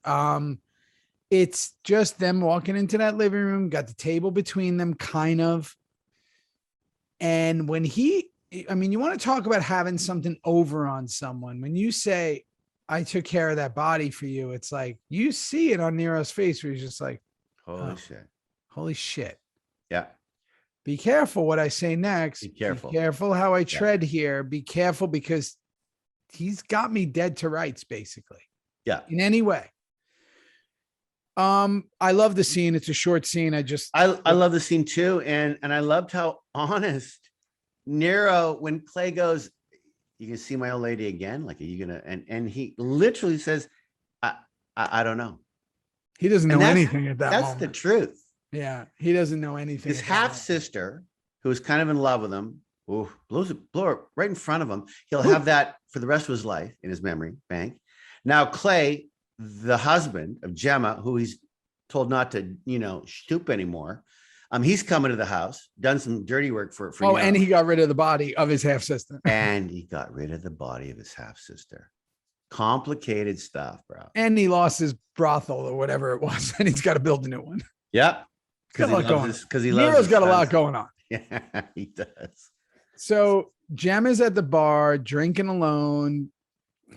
It's just them walking into that living room, got the table between them, kind of. And when you want to talk about having something over on someone. When you say, I took care of that body for you, it's like, you see it on Nero's face where he's just like, holy shit. Yeah. Be careful what I say next. Be careful. Be careful how I tread here. Be careful because he's got me dead to rights, basically. Yeah. In any way. I love the scene. It's a short scene. I love the scene too. And I loved how honest Nero, when Clay goes, you can see my old lady again. Like, are you gonna? And he literally says, I don't know. He doesn't know anything at that moment. That's the truth. Yeah, he doesn't know anything. His half sister, who was kind of in love with him, Ooh, blow her right in front of him. He'll have that for the rest of his life in his memory bank. Now, Clay, the husband of Gemma, who he's told not to, stoop anymore. He's coming to the house, done some dirty work for and he got rid of the body of his half sister. And he got rid of the body of his half sister. Complicated stuff, bro. And he lost his brothel or whatever it was, and he's got to build a new one. Yep. Because he loves Nero's got a lot going on. Yeah, he does. So Gemma's at the bar drinking alone.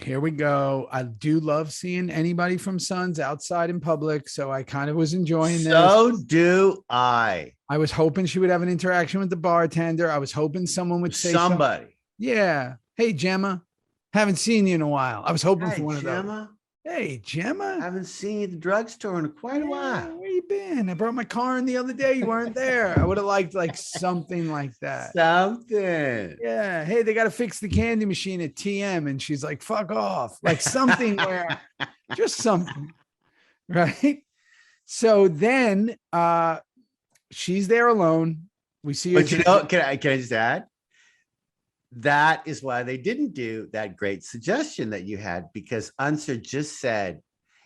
Here we go. I do love seeing anybody from Sons outside in public, so I kind of was enjoying this. So do I. I was hoping she would have an interaction with the bartender. I was hoping someone would say somebody. Something. Yeah. Hey, Gemma. Haven't seen you in a while. I was hoping for one Gemma. of those. Hey, Gemma. Haven't seen you at the drugstore in quite a while. Where you been? I brought my car in the other day. You weren't there. I would have liked like something like that. Something. Yeah. Hey, they got to fix the candy machine at TM. And she's like, fuck off. Like something where just something. Right. So then she's there alone. We see her. But can I just add? That is why they didn't do that great suggestion that you had, because Unser just said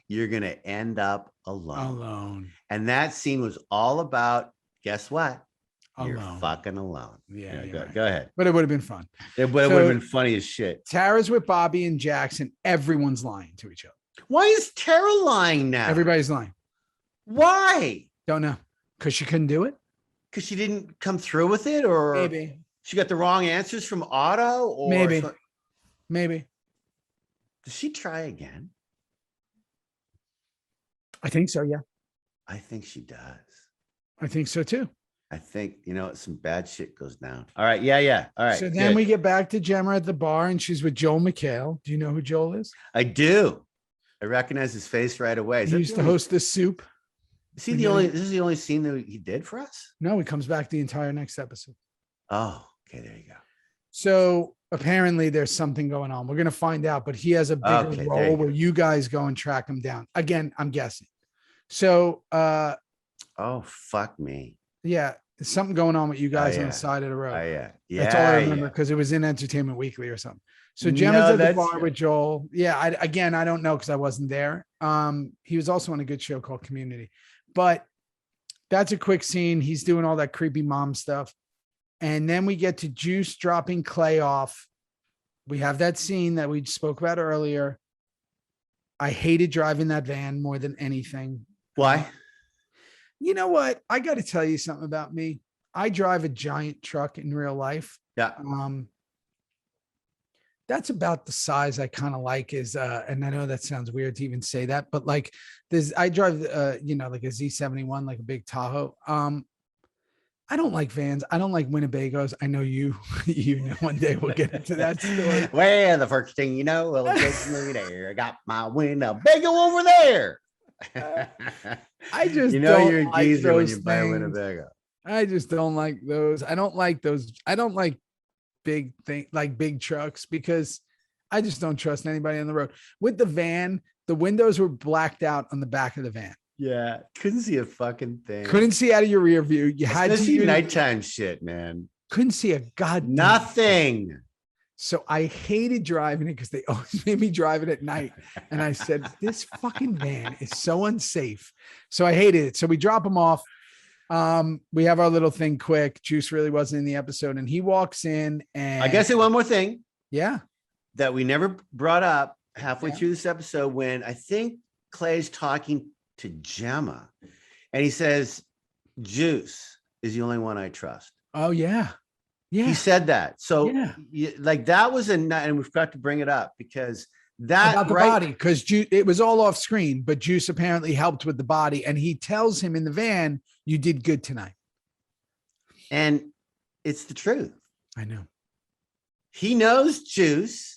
you're going to end up alone. And that scene was all about, guess what? Alone. You're fucking alone. Yeah. Go ahead. But it would have been fun. It would have been funny as shit. Tara's with Bobby and Jackson. Everyone's lying to each other. Why is Tara lying now? Everybody's lying. Why? Don't know. Because she couldn't do it? Because she didn't come through with it, or maybe she got the wrong answers from Otto, or maybe. Does she try again? I think so. Yeah. I think she does. I think so too. I think, some bad shit goes down. All right. Yeah. All right. So then we get back to Gemma at the bar, and she's with Joel McHale. Do you know who Joel is? I do. I recognize his face right away. He used to host The Soup. Is he this is the only scene that he did for us? No, he comes back the entire next episode. Oh, okay. There you go. So apparently there's something going on. We're going to find out, but he has a bigger role where you guys go and track him down. Again, I'm guessing. So, oh, fuck me. Yeah. There's something going on with you guys on the side of the road. Yeah. That's all I remember, because it was in Entertainment Weekly or something. So Gemma's at the bar with Joel. Yeah. I don't know, because I wasn't there. He was also on a good show called Community, but that's a quick scene. He's doing all that creepy mom stuff. And then we get to Juice dropping Clay off. We have that scene that we spoke about earlier. I hated driving that van more than anything. Why? You know what? I got to tell you something about me. I drive a giant truck in real life. Yeah. That's about the size I kind of like is, and I know that sounds weird to even say that, but like I drive, like a Z71, like a big Tahoe. I don't like vans. I don't like Winnebagos. I know you know, one day we'll get into that story. Well, the first thing you know, well, it takes me there. I got my Winnebago over there. I just you're a like geezer when you things. buy a Winnebago. I just don't like those. I don't like those. I don't like big big trucks, because I just don't trust anybody on the road. With the van, the windows were blacked out on the back of the van. Yeah, couldn't see a fucking thing. Couldn't see out of your rear view. You had to see nighttime shit, man. Couldn't see a goddamn nothing. Thing. So I hated driving it, because they always made me drive it at night. And I said, this fucking van is so unsafe. So I hated it. So we drop him off. We have our little thing quick. Juice really wasn't in the episode, and he walks in, and I guess one more thing. Yeah. That we never brought up halfway through this episode, when I think Clay's talking to Gemma, and he says, Juice is the only one I trust. Oh yeah. Yeah. He said that. So that was and we forgot to bring it up, because that about the body, because it was all off screen, but Juice apparently helped with the body, and he tells him in the van, you did good tonight. And it's the truth. I know. He knows Juice.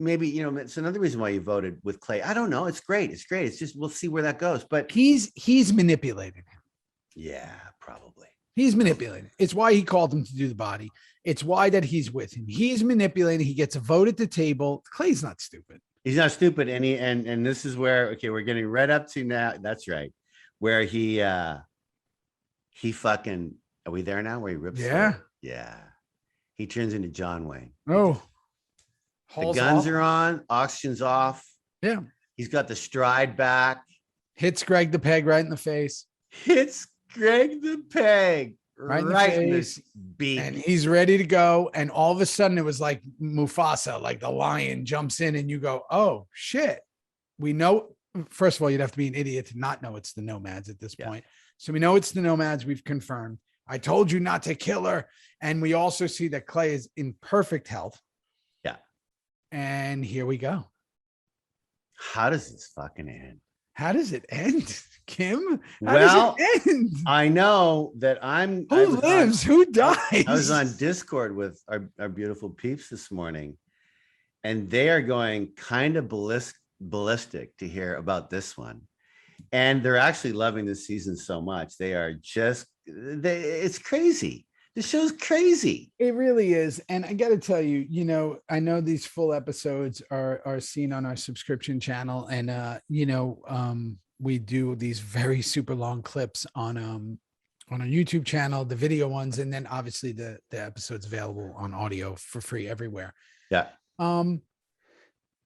Maybe, it's another reason why you voted with Clay. I don't know. It's great. It's great. It's just, we'll see where that goes. But he's manipulated him. Yeah, probably. He's manipulated. It's why he called him to do the body. It's why that he's with him. He's manipulating. He gets a vote at the table. Clay's not stupid. He's not stupid. And this is where, we're getting right up to now. That's right. Where he fucking, are we there now? Where he rips? Yeah. Yeah. he turns into John Wayne. Oh, The guns are on, oxygen's off. Yeah. He's got the stride back. Hits Greg the Peg right in the face. Hits Greg the Peg right in the face. Beak. And he's ready to go. And all of a sudden it was like Mufasa, like the lion jumps in and you go, oh shit. We know, first of all, you'd have to be an idiot to not know it's the Nomads at this point. So we know it's the Nomads. We've confirmed. I told you not to kill her. And we also see that Clay is in perfect health. Yeah. And here we go. How does this fucking end? How does it end, Kim? How well, does it end? I know that who lives, who dies. I was on Discord with our beautiful peeps this morning, and they are going kind of ballistic to hear about this one. And they're actually loving this season so much. They are just, it's crazy. The show's crazy. It really is. And I got to tell you, you know, I know these full episodes are seen on our subscription channel. And, we do these very super long clips on our YouTube channel, the video ones. And then obviously the episodes available on audio for free everywhere. Yeah.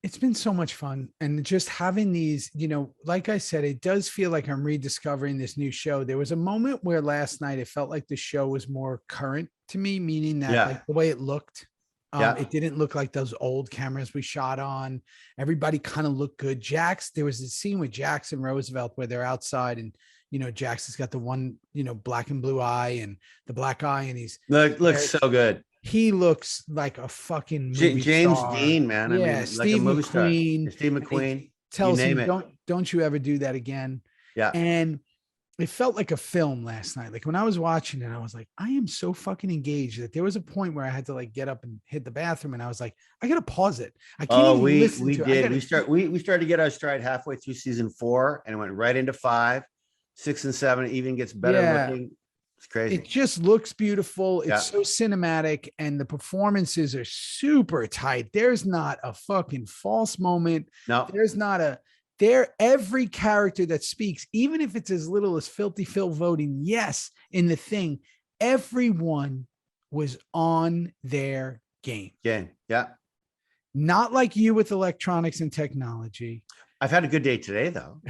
It's been so much fun. And just having these, you know, like I said, it does feel like I'm rediscovering this new show. There was a moment where last night it felt like the show was more current to me, meaning that like the way it looked, it didn't look like those old cameras we shot on. Everybody kind of looked good. Jax, there was a scene with Jax and Roosevelt where they're outside and, you know, Jax has got the one, you know, black and blue eye and the black eye and he's looks so good. He looks like a fucking movie James star. Dean, man. Yeah, I mean, Steve like a movie McQueen. star. Steve McQueen. Tells him, don't you ever do that again. Yeah. And it felt like a film last night. Like when I was watching it, I was like, I am so fucking engaged that there was a point where I had to like get up and hit the bathroom, and I was like, I gotta pause it. I can't. We did. We started to get our stride halfway through season 4, and it went right into 5, 6, and 7. It even gets better looking. It's crazy. It just looks beautiful. It's so cinematic, and the performances are super tight. There's not a fucking false moment. No, there's not a. Every character that speaks, even if it's as little as Filthy Phil voting yes in the thing, everyone was on their game. Yeah. Not like you with electronics and technology. I've had a good day today, though.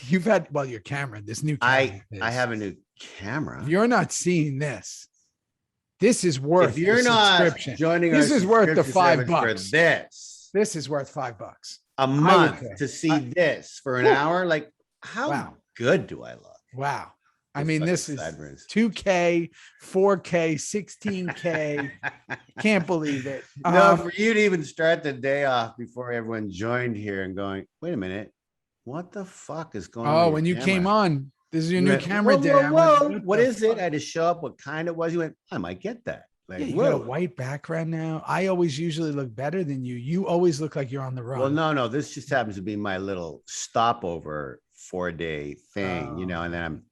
You've had, your camera, this new camera. I have a new camera. If you're not seeing this, this is worth. If you're not joining us, this is worth the $5 for this. This is worth $5 a month to see this for an hour. Like, how good do I look? Wow. I mean, this is 2K, 4K, 16K. Can't believe it. No, for you to even start the day off before everyone joined here and going, wait a minute, what the fuck is going on? Oh, when you came on, this is your new camera day. Whoa. What is it? I had to show up what kind it was. You went, I might get that. Like, you got a white background now. I always usually look better than you. You always look like you're on the run. Well, no. This just happens to be my little stopover 4-day thing, you know, and then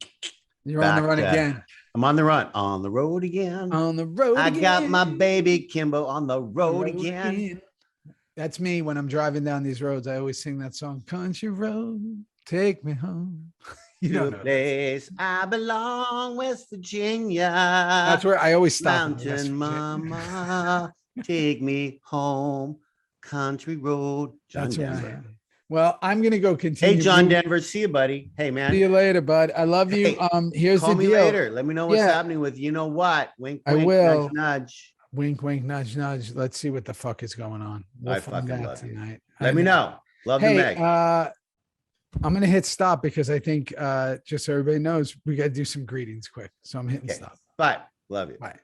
you're on the run again. I'm on the run. On the road again. On the road I got my baby Kimbo on the road again. That's me when I'm driving down these roads. I always sing that song, Country Road, take me home. You don't know. Place I belong, West Virginia. That's where I always stop. Mountain Mama, take me home. Country Road. John Denver. Well, I'm gonna go continue. Hey, John Denver, see you, buddy. Hey, man. See you later, bud. I love you. Here's call the me deal. later. Let me know what's happening with you know what. Wink, wink, I will. nudge, nudge. Wink, wink, nudge, nudge. Let's see what the fuck is going on. We'll I fucking love tonight. You. Let me know. Love the Meg. I'm going to hit stop because I think just so everybody knows, we got to do some greetings quick. So I'm hitting stop. Bye. Love you. Bye.